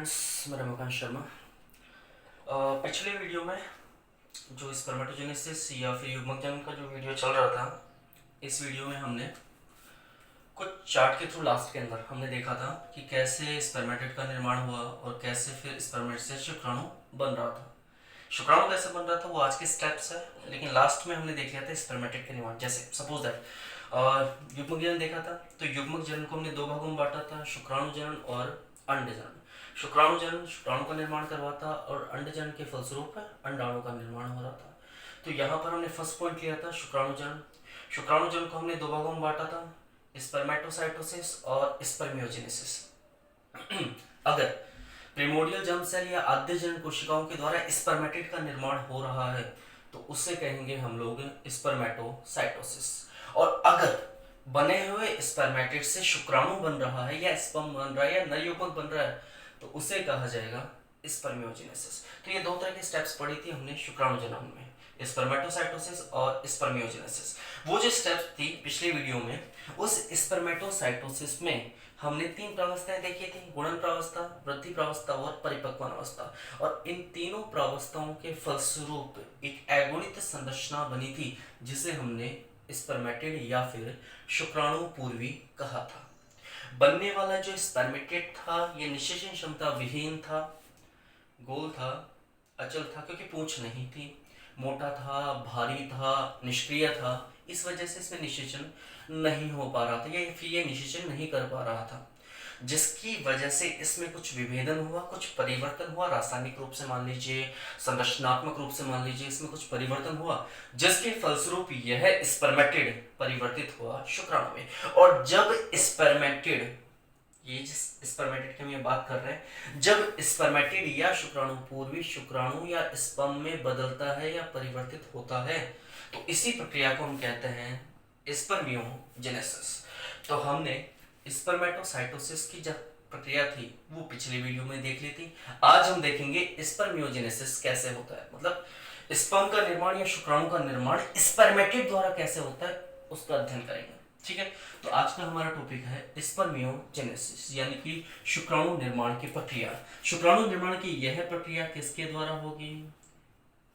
Friends, मैं रमाकांत शर्मा। पिछले video में जो स्पर्मेटोजेनेसिस या फिर युग्मक जनन का जो वीडियो चल रहा था, इस वीडियो में हमने कुछ चार्ट के थ्रू लास्ट के अंदर हमने देखा था कि कैसे स्पर्मेटिड का निर्माण हुआ और कैसे फिर स्पर्मेट से शुक्राणु बन रहा था। शुक्राणु कैसे बन रहा था वो आज के स्टेप्स है, लेकिन लास्ट में हमने देख लिया था स्पर्मेटिड का निर्माण। जैसे सपोज दैट युग्मक जनन देखा था, तो युग्मक जनन को हमने दो भागों में बांटा था, शुक्राणु जनन और अंड जनन। शुक्राणु जनन शुक्राणु का निर्माण करवाता और अंड जनन के फलस्वरूप अंडाणु का निर्माण हो रहा था। तो यहाँ पर हमने फर्स्ट पॉइंट लिया था शुक्राणु जनन। शुक्राणु जनन को हमने दो भागों में बांटा था, स्पर्मेटोसाइटोसिस और स्पर्मियोजेनेसिस। अगर प्रिमोडियल जर्म सेल या आद्य जनन कोशिकाओं के द्वारा स्पर्मेटिड का निर्माण हो रहा है तो उसे कहेंगे हम लोग स्पर्मेटोसाइटोसिस। और अगर बने हुए स्पर्मेटिड से शुक्राणु बन रहा है या स्पर्म बन रहा है या नर युग्मक बन रहा है तो उसे कहा जाएगा स्पर्मियोजेनेसिस। तो ये दो तरह की स्टेप्स पढ़ी थी हमने शुक्राणु जनन में, स्पर्मेटोसाइटोसिस और स्पर्मियोजेनेसिस। वो जो स्टेप्स थी पिछले वीडियो में, उस स्पर्मेटोसाइटोसिस में हमने तीन प्रावस्थाएं देखी थी, गुणन प्रावस्था, वृद्धि प्रावस्था और परिपक्वन अवस्था। और इन तीनों प्रावस्थाओं के फलस्वरूप एक अगुणित संरचना बनी थी जिसे हमने स्पर्मेटिड या फिर शुक्राणु पूर्वी कहा था। बनने वाला जो स्पर्मेटिड था ये निषेचन क्षमता विहीन था, गोल था, अचल था क्योंकि पूंछ नहीं थी, मोटा था, भारी था, निष्क्रिय था। इस वजह से इसमें निषेचन नहीं हो पा रहा था या फिर ये निषेचन नहीं कर पा रहा था, जिसकी वजह से इसमें कुछ विभेदन हुआ, कुछ परिवर्तन हुआ। रासायनिक रूप से मान लीजिए, संरचनात्मक रूप से मान लीजिए, इसमें कुछ परिवर्तन हुआ जिसके फलस्वरूप यह स्पर्मेटिड परिवर्तित हुआ शुक्राणु में। और जब स्पर्मेटिड, ये जिस स्पर्मेटिड की हम ये बात कर रहे हैं, जब स्पर्मेटिड या शुक्राणु पूर्वी शुक्राणु या स्पर्म में बदलता है या परिवर्तित होता है तो इसी प्रक्रिया को हम कहते हैं स्पर्मियोजेनेसिस। तो हमने स्पर्मेटोसाइटोसिस की जब प्रक्रिया थी वो पिछले वीडियो में देख ली थी। आज हम देखेंगे स्पर्मियोजेनेसिस कैसे होता है, मतलब स्पर्म का निर्माण या शुक्राणु का निर्माण स्पर्मेटिड द्वारा कैसे होता है उसका अध्ययन करेंगे। ठीक है, तो आज का हमारा टॉपिक है स्पर्मियोजेनेसिस यानी कि शुक्राणु निर्माण की प्रक्रिया। शुक्राणु निर्माण की यह प्रक्रिया किसके द्वारा होगी?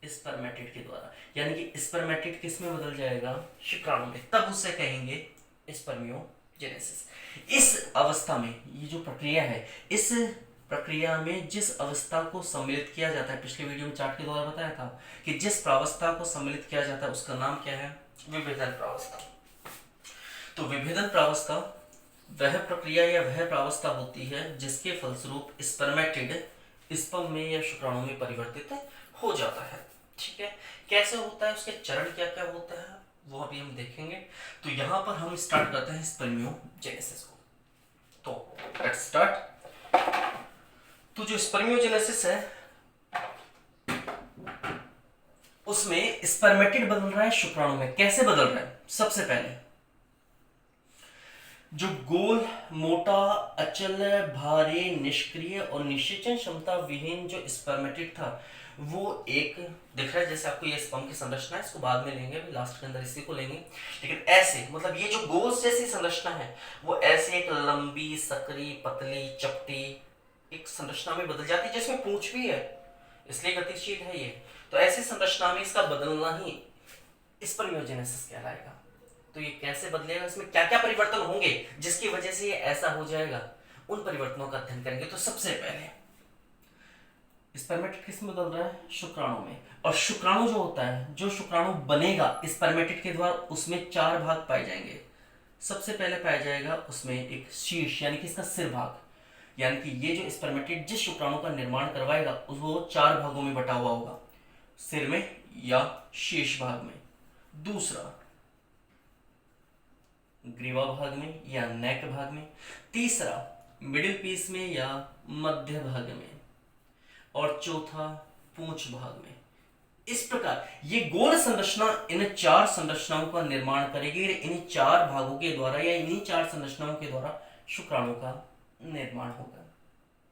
स्पर्मेटिड के द्वारा। यानी कि स्पर्मेटिड किस में बदल जाएगा? शुक्राणु में, तब उसे कहेंगे स्पर्मियोजेनेसिस। इस अवस्था में ये जो प्रक्रिया है, इस प्रक्रिया में जिस अवस्था को सम्मिलित किया जाता है, पिछले वीडियो में चार्ट के द्वारा बताया था कि जिस प्रावस्था को सम्मिलित किया जाता है उसका नाम क्या है? विभेदन प्रावस्था। तो विभेदन प्रावस्था वह प्रक्रिया या वह प्रावस्था होती है जिसके फलस्वरूप स्पर्मेटिड स्पर्म में या शुक्राणु में परिवर्तित हो जाता है। ठीक है, कैसे होता है, उसके चरण क्या क्या होता है वो अभी हम देखेंगे। तो यहाँ पर हम स्टार्ट करते हैं स्पर्मियोजेनेसिस को। तो लेट्स स्टार्ट। तो जो स्पर्मियोजेनेसिस है उसमें स्पर्मेटिड बदल रहा है शुक्राणु में। कैसे बदल रहा है? सबसे पहले जो गोल, मोटा, अचल, भारी, निष्क्रिय और निषेचन क्षमता विहीन जो स्पर्मेटिड था वो एक दिख रहा है, जैसे आपको ये स्पर्म की संरचना है, इसको बाद में लेंगे, अभी लास्ट के अंदर इसी को लेंगे। लेकिन ऐसे, मतलब ये जो गोल जैसी संरचना है वो ऐसे एक लंबी, सकरी, पतली, चपटी एक संरचना में बदल जाती है जिसमें पूंछ भी है, इसलिए गतिशील है ये। तो ऐसी संरचना में इसका बदलना ही स्पर्मियोजेनेसिस कहलाएगा। तो ये कैसे बदलेगा, इसमें क्या क्या परिवर्तन होंगे जिसकी वजह से ये ऐसा हो जाएगा, उन परिवर्तनों का अध्ययन करेंगे। तो सबसे पहले स्पर्मेटिड किस में बदल रहा है? शुक्राणु में। और शुक्राणु जो होता है, जो शुक्राणु बनेगा स्पर्मेटिड के द्वारा, उसमें चार भाग पाए जाएंगे। सबसे पहले पाया जाएगा उसमें एक शीर्ष यानी कि इसका सिर भाग, यानी कि ये जो स्पर्मेटिड जिस शुक्राणु का निर्माण करवाएगा वो चार भागों में बटा हुआ होगा, सिर में या शीर्ष भाग में। दूसरा ग्रीवा भाग में या नेक भाग में। तीसरा मिडिल पीस में या मध्य भाग में। और चौथा पूंछ भाग में। इस प्रकार ये गोल संरचना इन चार संरचनाओं का निर्माण करेगी। इन चार भागों के द्वारा या इन्हीं चार संरचनाओं के द्वारा शुक्राणु का निर्माण होगा।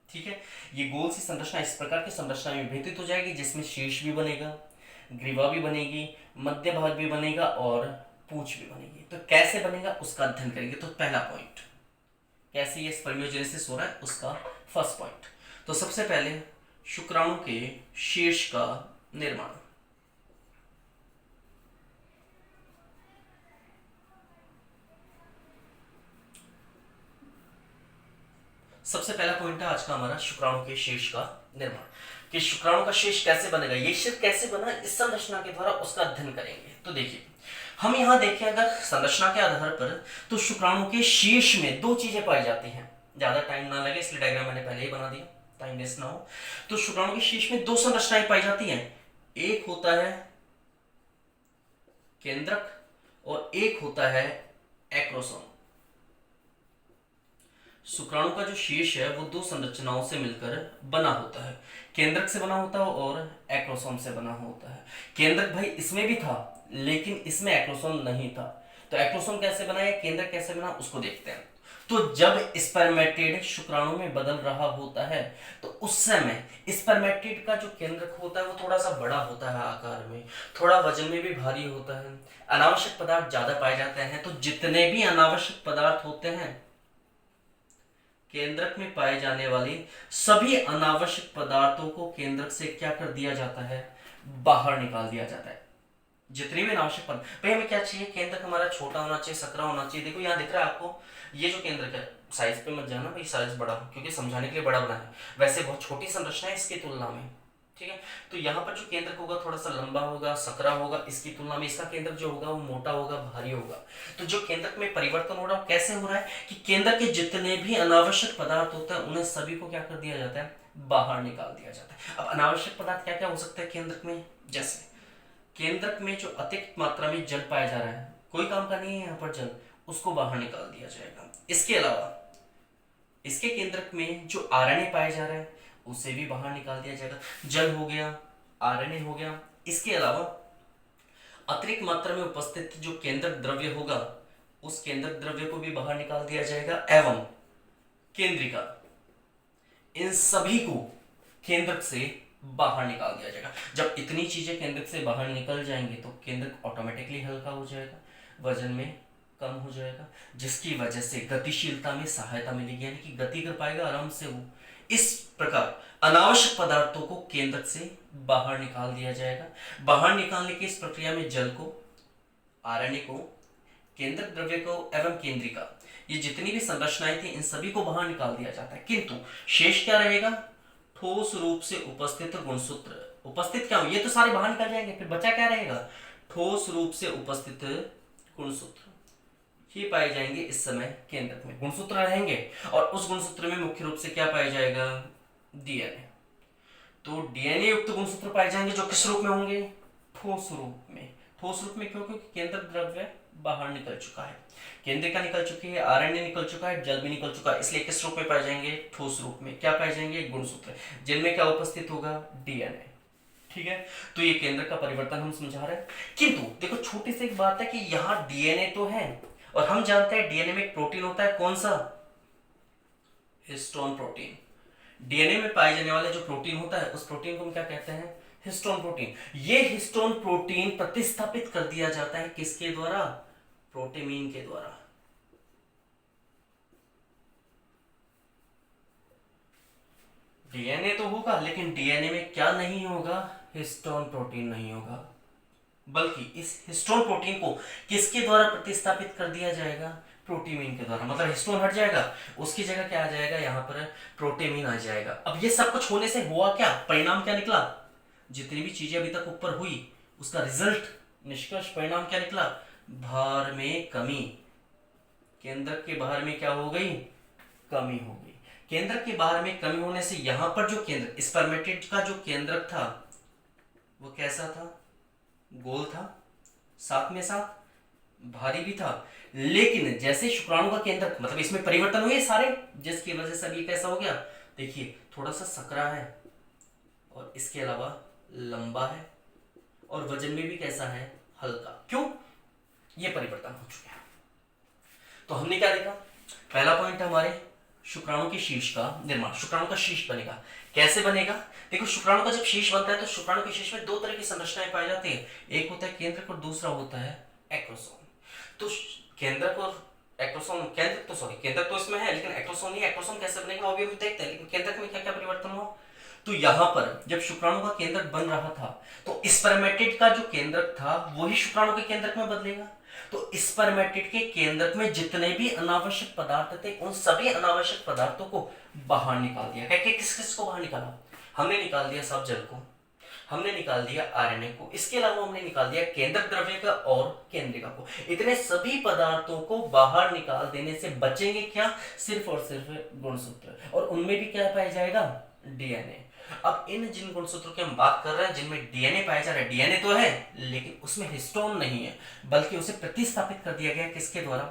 ठीक है, ये गोल सी संरचना इस प्रकार की संरचना में विभेदित हो जाएगी जिसमें शीर्ष भी बनेगा, ग्रीवा भी बनेगी, मध्य भाग भी बनेगा और पूंछ भी बनेगी। तो कैसे बनेगा उसका अध्ययन करेंगे। तो पहला पॉइंट, कैसे ये स्पर्मियोजेनेसिस हो रहा है उसका फर्स्ट पॉइंट। तो सबसे पहले शुक्राणु के शीर्ष का निर्माण। सबसे पहला पॉइंट है आज का हमारा शुक्राणु के शीर्ष का निर्माण, कि शुक्राणु का शीर्ष कैसे बनेगा, ये शीर्ष कैसे बना, इस संरचना के द्वारा उसका अध्ययन करेंगे। तो देखिए हम यहां देखें अगर संरचना के आधार पर, तो शुक्राणु के शीर्ष में दो चीजें पाई जाती हैं। ज्यादा टाइम ना लगे इसलिए डायग्राम मैंने पहले ही बना दिया, टाइम वेस्ट ना हो। तो शुक्राणु के शीर्ष में दो संरचनाएं पाई जाती हैं, एक होता है केंद्रक और एक होता है एक्रोसोम। शुक्राणु का जो शीर्ष है वो दो संरचनाओं से मिलकर बना होता है, केंद्रक से बना होता है और एक्रोसोम से बना होता है। केंद्रक भाई इसमें भी था लेकिन इसमें एक्रोसोम नहीं था, तो एक्रोसोम कैसे बना या केंद्रक कैसे बना उसको देखते हैं। तो जब स्पर्मेटिड शुक्राणु में बदल रहा होता है तो उस समय स्पर्मेटिड का जो केंद्रक होता है वो थोड़ा सा बड़ा होता है आकार में, थोड़ा वजन में भी भारी होता है, अनावश्यक पदार्थ ज्यादा पाए जाते हैं। तो जितने भी अनावश्यक पदार्थ होते हैं, केंद्रक में पाए जाने वाली सभी अनावश्यक पदार्थों को केंद्रक से क्या कर दिया जाता है, बाहर निकाल दिया जाता है। जितने भी अनावश्यक पदार्थ, भाई हमें क्या चाहिए, केंद्रक हमारा छोटा होना चाहिए, सकरा होना चाहिए। देखो यहाँ दिख रहा है आपको, ये जो केंद्रक है, साइज पे मत जाना भाई, साइज बड़ा हो क्योंकि समझाने के लिए बड़ा बना है, वैसे बहुत छोटी संरचना है इसकी तुलना में, ठीक है। तो यहाँ पर जो केंद्रक होगा थोड़ा सा लंबा होगा, सकरा होगा, इसकी तुलना में इसका केंद्रक जो होगा वो मोटा होगा, भारी होगा। तो जो केंद्रक में परिवर्तन हो रहा है कैसे हो रहा है कि केंद्रक के जितने भी अनावश्यक पदार्थ होते हैं उन्हें सभी को क्या कर दिया जाता है, बाहर निकाल दिया जाता है। अब अनावश्यक पदार्थ क्या क्या हो सकता है केंद्रक में, जैसे केंद्रक में जो अतिरिक्त मात्रा में जल पाया जा रहा है, कोई काम का नहीं है यहाँ पर जल, उसको बाहर निकाल दिया जाएगा। इसके अलावा इसके केंद्रक में जो आरएनए पाया जा रहा है उसे भी बाहर निकाल दिया जाएगा। जल हो गया, आरएनए हो गया। इसके अलावा अतिरिक्त मात्रा में उपस्थित जो केंद्रक द्रव्य होगा उस केंद्रक द्रव्य को भी बाहर निकाल दिया जाएगा, एवं केंद्रिका, इन सभी को केंद्रक से बाहर निकाल दिया जाएगा। जब इतनी चीजें केंद्रक से बाहर निकल जाएंगे तो केंद्रक ऑटोमेटिकली हल्का हो जाएगा, वजन में कम हो जाएगा, जिसकी वजह से गतिशीलता में सहायता मिलेगी, यानी कि गति कर पाएगा आराम से वो। इस प्रकार अनावश्यक पदार्थों को केंद्रक से बाहर निकाल दिया जाएगा। बाहर निकालने की इस प्रक्रिया में जल को, आरएनए को, केंद्रक द्रव्य को एवं केंद्रिका, ये जितनी भी संरचनाएं थी इन सभी को बाहर निकाल दिया जाता है, किंतु शेष क्या रहेगा, ठोस रूप से उपस्थित गुणसूत्र। उपस्थित क्या हो, ये तो सारे बाहर निकल जाएंगे, फिर बचा क्या रहेगा, ठोस रूप से उपस्थित गुणसूत्र, ये पाए जाएंगे इस समय केंद्रक में। गुणसूत्र रहेंगे और उस गुणसूत्र में मुख्य रूप से क्या पाया जाएगा, डीएनए। तो डीएनए युक्त गुणसूत्र पाए जाएंगे जो किस रूप में होंगे, ठोस रूप में। ठोस रूप में क्यों, क्योंकि केंद्रक द्रव्य बाहर निकल चुका है, केंद्रिका निकल चुकी है, आरएनए निकल चुका है, जल भी निकल चुका है, इसलिए किस रूप में पाए जाएंगे, ठोस रूप में। क्या पाए जाएंगे, गुणसूत्र, जिनमें क्या उपस्थित होगा, डीएनए, ठीक है। तो ये केंद्र का परिवर्तन हम समझा रहे हैं। किंतु देखो छोटी सी एक बात है कि यहाँ डीएनए तो है और हम जानते हैं डीएनए में एक प्रोटीन होता है, कौन सा, हिस्टोन प्रोटीन। डीएनए में पाए जाने वाला जो प्रोटीन होता है उस प्रोटीन को हम क्या कहते हैं, हिस्टोन प्रोटीन। ये हिस्टोन प्रोटीन प्रतिस्थापित कर दिया जाता है किसके द्वारा, प्रोटीमीन के द्वारा। डीएनए तो होगा लेकिन डीएनए में क्या नहीं होगा, हिस्टोन प्रोटीन नहीं होगा, बल्कि इस हिस्टोन प्रोटीन को किसके द्वारा प्रतिस्थापित कर दिया जाएगा, प्रोटीमीन के द्वारा। मतलब हिस्टोन हट जाएगा, उसकी जगह क्या आ जाएगा, यहाँ पर प्रोटीमीन आ जाएगा। अब ये सब कुछ होने से हुआ क्या, परिणाम क्या निकला, जितनी भी चीजें अभी तक ऊपर हुई उसका रिजल्ट, निष्कर्ष परिणाम क्या निकला, भार में कमी। केंद्रक के भार में क्या हो गई, कमी हो गई। केंद्रक के भार में कमी होने से यहाँ पर जो केंद्र, स्पर्मेटिड का जो केंद्रक था वो कैसा था, गोल था, साथ में साथ भारी भी था। लेकिन जैसे शुक्राणु का केंद्रक, मतलब इसमें परिवर्तन हुए सारे, जिसकी वजह से अब ये कैसा हो गया, देखिए थोड़ा सा सकरा है और इसके अलावा लंबा है और वजन में भी कैसा है, हल्का। क्यों, ये परिवर्तन हो चुके हैं। तो हमने क्या देखा, पहला पॉइंट हमारे शुक्राणु के शीर्ष का निर्माण। शुक्राणु का शीर्ष बनेगा, कैसे बनेगा, देखो शुक्राणु का जब शीर्ष बनता है तो शुक्राणु के शीर्ष में दो तरह की संरचनाएं पाई जाती है, एक होता है केंद्रक और दूसरा होता है एक्रोसोम। तो केंद्रक और एक्टोसोम केंद्रक तो सॉरी केंद्रक तो इसमें है, लेकिन एक्टोसोम नहीं। एक्टोसोम कैसे बनेगा वो भी हम देखते हैं, लेकिन केंद्रक में क्या क्या परिवर्तन हुआ। तो यहाँ पर जब शुक्राणु का केंद्रक बन रहा था तो स्पर्मेटिड का जो केंद्रक था वही शुक्राणु के केंद्रक में बदलेगा। तो स्पर्मेटिड के केंद्रक में जितने भी अनावश्यक पदार्थ थे उन सभी अनावश्यक पदार्थों को बाहर निकाल दिया। किस किस को बाहर निकाला? हमने निकाल दिया सब जल को, हमने निकाल दिया आरएनए को, इसके अलावा हमने निकाल दिया केंद्रक द्रव्य का और केंद्रिका को। इतने सभी पदार्थों को बाहर निकाल देने से बचेंगे क्या? सिर्फ और सिर्फ गुणसूत्र, और उनमें भी क्या पाया जाएगा? डीएनए। अब इन जिन गुणसूत्रों की हम बात कर रहे हैं जिनमें डीएनए पाया जा रहा है, डीएनए तो है लेकिन उसमें हिस्टोन नहीं है, बल्कि उसे प्रतिस्थापित कर दिया गया किसके द्वारा?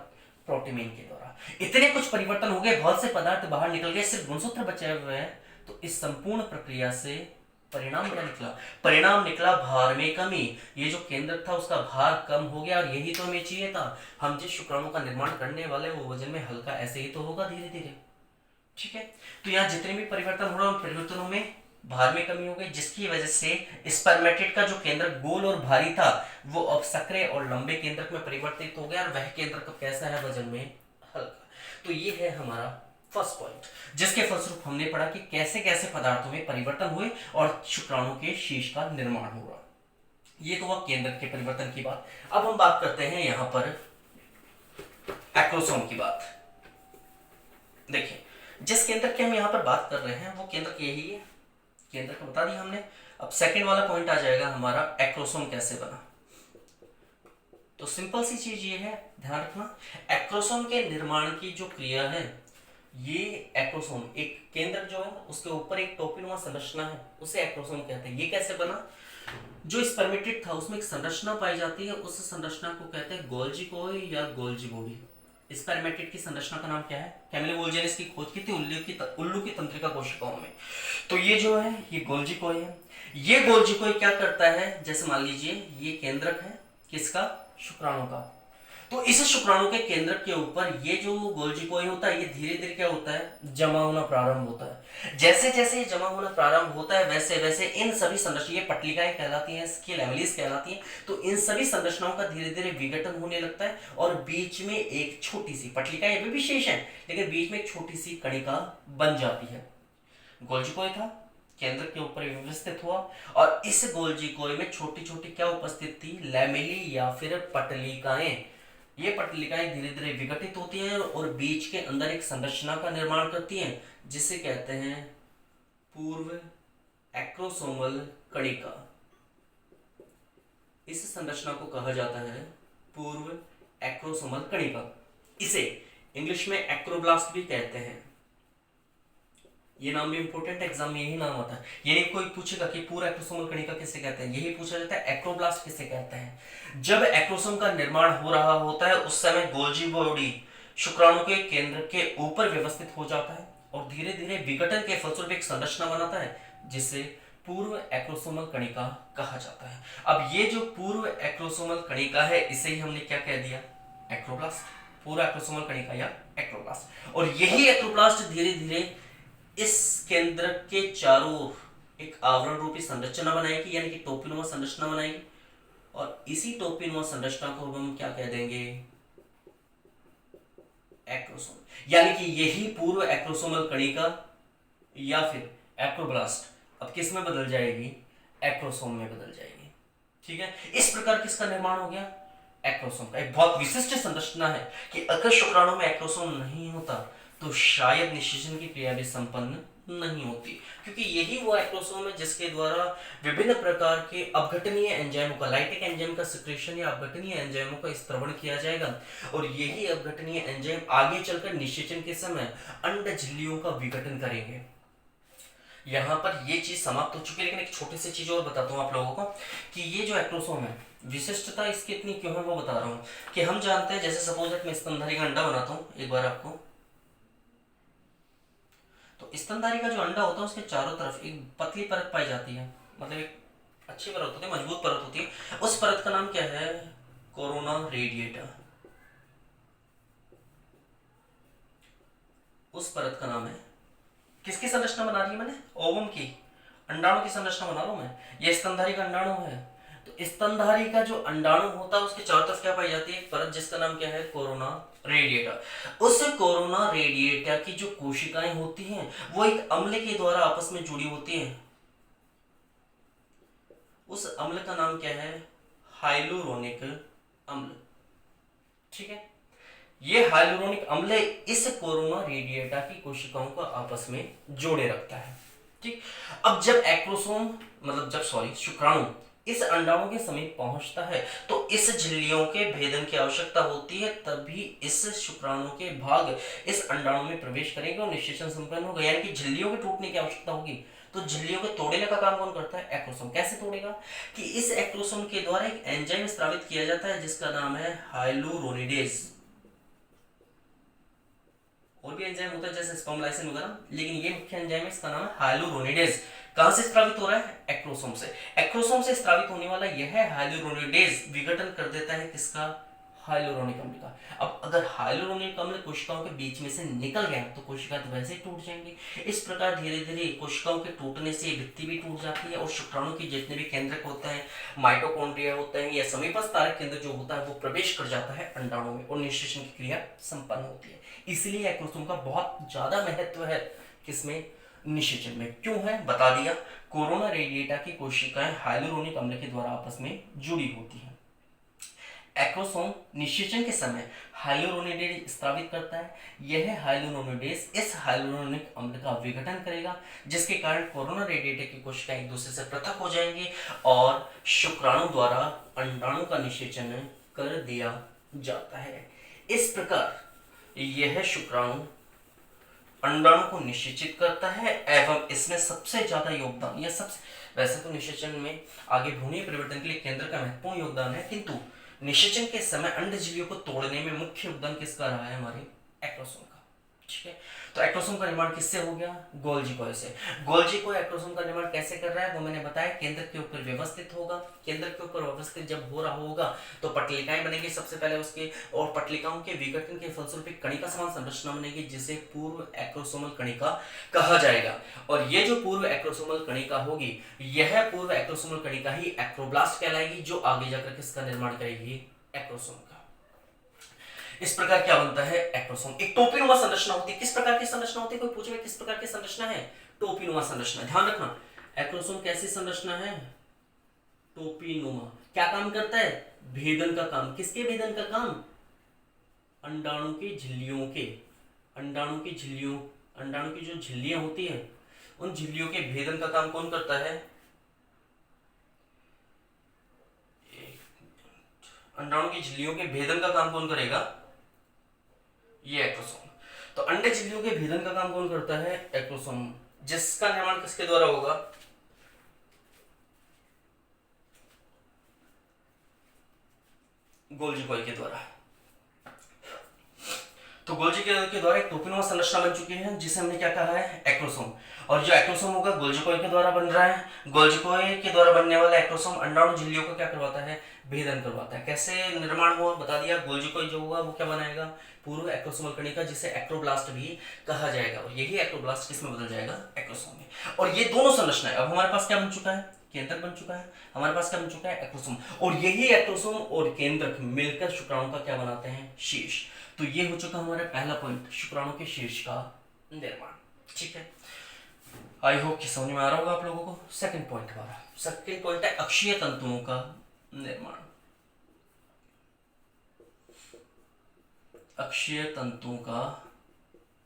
प्रोटीन के द्वारा। इतने कुछ परिवर्तन हो गए, बहुत से पदार्थ बाहर निकल गए, सिर्फ गुणसूत्र बचे हुए हैं। तो इस संपूर्ण प्रक्रिया से परिणाम क्या निकला? परिणाम निकला भार में कमी। ये जो केंद्रक था उसका भार कम हो गया, और यही तो हमें चाहिए था। हम जिस शुक्राणु का निर्माण करने वाले वो वजन में हल्का ऐसे ही तो होगा धीरे धीरे, ठीक है। तो यहाँ जितने भी परिवर्तन हो रहे हैं उन परिवर्तनों में भार में कमी हो गई, जिसकी वजह से स्पर्मेटिड का जो केंद्रक गोल और भारी था वो अब सक्रिय और लंबे केंद्रक में परिवर्तित हो गया, और वह केंद्रक अब कैसा है? वजन में हल्का। तो ये है हमारा फर्स्ट पॉइंट, जिसके फलस्वरूप हमने पढ़ा कि कैसे कैसे पदार्थों में परिवर्तन हुए और शुक्राणु के शीश का निर्माण हुआ। ये तो हुआ केंद्र के परिवर्तन की बात। अब हम बात करते हैं यहां पर एक्रोसोम की बात। देखिए, जिस केंद्र की हम यहां पर बात कर रहे हैं वो केंद्र यही है, केंद्र को बता दिया हमने। अब सेकंड वाला पॉइंट आ जाएगा हमारा, एक्रोसोम कैसे बना। तो सिंपल सी चीज ये है, ध्यान रखना, एक्रोसोम के निर्माण की जो क्रिया है, ये एक्रोसोम एक केंद्र जो है उसके ऊपर एक टोपीनुमा संरचना है, उसे एक्रोसोम कहते हैं। ये कैसे बना? जो स्पर्मेटिड था उसमें एक संरचना पाई जाती है, उस संरचना को कहते हैं गोल्जी कोई या गोल्जी बॉडी। स्पर्मेटिड की संरचना का नाम क्या है? कैमिलो वोल्जेनिस की खोज की थी उल्लू की तंत्रिका कोशिकाओं में। तो ये जो है ये गोल्जी कोई है। ये गोल्जी कोई क्या करता है? जैसे मान लीजिए ये केंद्रक है किसका? शुक्राणु का। तो इस शुक्राणु के केंद्र के ऊपर ये जो गोल्जी कोई होता है ये धीरे धीरे क्या होता है? जमा होना प्रारंभ होता है। जैसे जैसे ये जमा होना प्रारंभ होता है वैसे वैसे इन सभी संरचना, ये पट्टिकाएं कहलाती हैं, इसकी लैमेलिस कहलाती हैं। तो इन सभी संरचनाओं का धीरे धीरे विघटन होने लगता है, और बीच में एक छोटी सी पट्टिका, ये भी विशेष है, लेकिन बीच में एक छोटी सी कणिका बन जाती है। गोल्जी कोई था, केंद्र के ऊपर व्यवस्थित हुआ, और इस गोल्जी कोई में छोटी छोटी क्या उपस्थित थी? लैमेली या फिर पटलिकाएं। ये पटलिकाएं धीरे धीरे विघटित होती हैं और बीच के अंदर एक संरचना का निर्माण करती हैं, जिसे कहते हैं पूर्व एक्रोसोमल कणिका। इस संरचना को कहा जाता है पूर्व एक्रोसोमल कणिका। इसे इंग्लिश में एक्रोब्लास्ट भी कहते हैं। ये नाम भी इंपॉर्टेंट, एग्जाम में यही नाम होता है। ये नहीं कोई पूछेगा कि पूरा एक्रोसोमल कणिका किसे कहते हैं, यही पूछा जाता है एक्रोब्लास्ट किसे कहते हैं। जब एक्रोसोम का निर्माण हो रहा होता है उस समय गोल्जी बॉडी शुक्राणु के केंद्र के ऊपर व्यवस्थित हो जाता है, और धीरे धीरे विघटन के फलस्वरूप एक संरचना बनाता है, जिसे पूर्व एक्रोसोमल कणिका कहा जाता है। अब ये जो पूर्व एक्रोसोमल कणिका है इसे ही हमने क्या कह दिया? एक्रोब्लास्ट। पूर्व एक्रोसोमल कणिका या एक्रोब्लास्ट। और यही एक्रोब्लास्ट धीरे धीरे इस केंद्र के चारों ओर एक आवरण रूपी संरचना बनाएगी, यानी कि टोपीनुमा संरचना बनाएगी, और इसी टोपीनुमा संरचना को हम क्या कह देंगे? एक्रोसोम। यानी कि यही पूर्व एक्रोसोमल कणिका या फिर एक्रोब्लास्ट अब किस में बदल जाएगी? एक्रोसोम में बदल जाएगी, ठीक है। इस प्रकार किसका निर्माण हो गया? एक्रोसोम का। एक बहुत विशिष्ट संरचना है कि अगर शुक्राणु में एक्रोसोम नहीं होता तो शायद निषेचन की क्रिया भी संपन्न नहीं होती, क्योंकि यही वो एक्रोसोम है जिसके द्वारा विभिन्न प्रकार के अपघटनीय एंजाइमों का, लाइटिक एंजाइम का सिक्रेशन या अपघटनीय एंजाइमों का स्त्रवण किया जाएगा, और यही अपघटनीय एंजाइम आगे चलकर निषेचन के समय अंड झिल्लियों का विघटन करेंगे। यहाँ पर ये चीज समाप्त हो चुकी है, लेकिन एक छोटी सी चीज और बताता हूँ आप लोगों को कि ये जो एक्रोसोम है विशिष्टता इसकी इतनी क्यों है वो बता रहा हूँ। कि हम जानते हैं, जैसे सपोज मैं स्तनधारी का अंडा बनाता हूँ एक बार आपको, तो स्तनधारी का जो अंडा होता है उसके चारों तरफ एक पतली परत पाई जाती है, मतलब एक अच्छी परत होती है, मजबूत परत होती है। उस परत का नाम क्या है? Corona radiata. उस परत का नाम है, किसकी संरचना बना रही है मैंने? ओवम की, अंडाणु की संरचना बना रहा हूं मैं। यह स्तनधारी का अंडाणु है, तो स्तनधारी का जो अंडाणु होता है उसके चारों तरफ क्या पाई जाती है, एक परत जिसका नाम क्या है, कोरोना रेडिएटा। उस कोरोना रेडिएटा की जो कोशिकाएं होती हैं वो एक अम्ल के द्वारा आपस में जुड़ी होती हैं। उस अम्ल का नाम क्या है, हाइलुरोनिक अम्ल। ठीक है, ये हाइलुरोनिक अम्ल इस कोरोना रेडिएटा की कोशिकाओं को आपस में जोड़े रखता है। ठीक, अब जब एक्रोसोम मतलब जब सॉरी शुक्राणु इस अंडाणु के समीप पहुंचता है तो इस झिल्लियों के भेदन की आवश्यकता होती है, तभी इस शुक्राणु के भाग इस अंडाणु में प्रवेश करेंगे और निषेचन संपन्न होगा, यानी कि झिल्लियों के टूटने की आवश्यकता होगी। तो झिल्लियों को तोड़ने का काम कौन करता है, एक्रोसोम। कैसे तोड़ेगा कि इस एक्रोसोम के द्वारा एक एंजाइम स्रावित किया जाता है जिसका नाम है हाइलुरोनिडेज। और भी एंजाइम होता है जैसे स्पर्मलाइसिन वगैरह, लेकिन ये मुख्य एंजाइम है, इसका नाम है हाइलुरोनिडेज। कहां से स्रावित हो रहा है, एक्रोसोम से। एक्रोसोम से स्रावित होने वाला यह हाइलुरोनिडेज विघटन कर देता है किसका, हाइलुरोनिक अम्ल का। अब अगर हाइलुरोनिक अम्ल कोशिकाओं के बीच में से निकल गया तो कोशिका तो वैसे ही टूट जाएंगी। इस प्रकार धीरे धीरे कोशिकाओं के टूटने से भित्ति भी टूट जाती है और शुक्राणु के जितने भी केंद्रक होते हैं, माइटोकॉन्ड्रिया होते हैं या समीपस्थ तारक केंद्र जो होता है वो प्रवेश कर जाता है अंडाणु में और निषेचन की क्रिया संपन्न होती है। इसलिए एक्रोसोम का बहुत ज्यादा महत्व है किसमें, निषेचन में। क्यों है बता दिया, कोरोना रेडिएटा की कोशिकाएं हाइलुरोनिक अम्ल के द्वारा आपस में जुड़ी होती हैं। एक्रोसोम निषेचन के समय हाइलुरोनिडेज स्रावित करता है। यह हाइलुरोनिडेज इस हाइलुरोनिक अम्ल का विघटन करेगा जिसके कारण कोरोना रेडिएटा की कोशिकाएं एक दूसरे से पृथक हो जाएंगी और शुक्राणु द्वारा अंडाणु का निषेचन कर दिया जाता है। इस प्रकार यह शुक्राणु अंडाणु को निषेचित करता है एवं इसमें सबसे ज्यादा योगदान या सबसे, वैसे तो निषेचन में आगे भ्रूणीय परिवर्तन के लिए केंद्र का महत्वपूर्ण योगदान है, किंतु निषेचन के समय अंडझिल्लियों को तोड़ने में मुख्य योगदान किसका रहा है, हमारे एक्रोसोम का। ठीक है, तो एक्रोसोम का निर्माण किससे हो गया, गोल्जी कॉय से। गोल्जी कॉय एक्रोसोम का निर्माण कैसे कर रहा है वो मैंने बताया, केंद्र के ऊपर व्यवस्थित होगा। केंद्र के ऊपर व्यवस्थित जब हो रहा होगा तो पटलिकाएं बनेगी सबसे पहले उसके, और पटलिकाओं के विघटन के फलस्वरूप एक कणिका समान संरचना बनेगी जिसे पूर्व एक्रोसोमल कणिका कहा जाएगा। और ये जो पूर्व एक्रोसोमल कणिका होगी, यह पूर्व एक्रोसोमल कणिका ही एक्रोब्लास्ट कहलाएगी जो आगे जाकर किसका निर्माण करेगी, एक्रोसोम का। इस प्रकार क्या बनता है एक्रोसोम, एक टोपीनुमा संरचना होती है। किस प्रकार की संरचना होती है, कोई पूछे किस प्रकार की संरचना है, टोपीनुमा संरचना। ध्यान रखना एक्रोसोम कैसी संरचना है, टोपीनुमा। क्या काम करता है, भेदन का काम। किसके भेदन का काम, अंडाणु की झिल्लियों के, अंडाणु की झिल्लियों, अंडाणु की जो झिल्लियां होती है उन झिल्लियों के भेदन का काम कौन करता है, अंडाणु की झिल्लियों के भेदन का काम कौन करेगा, ये एक्रोसोम। तो अंडे झिल्लियों के भेदन का काम कौन करता है, एक्रोसोम, जिसका निर्माण किसके द्वारा होगा, गोल्जी कॉय के द्वारा। तो गोल्जी के द्वारा एक टोपीनुमा संरचना बन चुकी है जिसे हमने क्या कहा है, एक्रोसोम। और जो एक्रोसोम होगा गोल्जी कॉय के द्वारा बन रहा है। गोल्जी कॉय के द्वारा बनने वाला एक्रोसोम अंडाणु झिल्लियों को क्या करवाता है, भेदन करवाता है। कैसे निर्माण हुआ बता दिया, गोल्जी कॉय जो होगा वो क्या बनाएगा, पूर्व एक्रोसोमल कणिका जिसे एक्रोब्लास्ट भी कहा जाएगा, और यही एक्रोब्लास्ट किसमें बदल जाएगा, एक्रोसोम में। और ये दोनों संरचनाएं अब हमारे पास क्या बन चुका है, केंद्रक बन चुका है, हमारे पास क्या बन चुका है, एक्रोसोम। और यही एक्रोसोम और केंद्रक मिलकर शुक्राणु का क्या बनाते हैं, शीर्ष। तो ये हो चुका हमारा पहला पॉइंट, शुक्राणु के शीर्ष का निर्माण। ठीक है, आई होप कि समझ में आ रहा होगा आप लोगों को। सेकंड पॉइंट हमारा, सेकंड पॉइंट है अक्षीय तंतुओं का निर्माण। अक्षीय तंतुओं का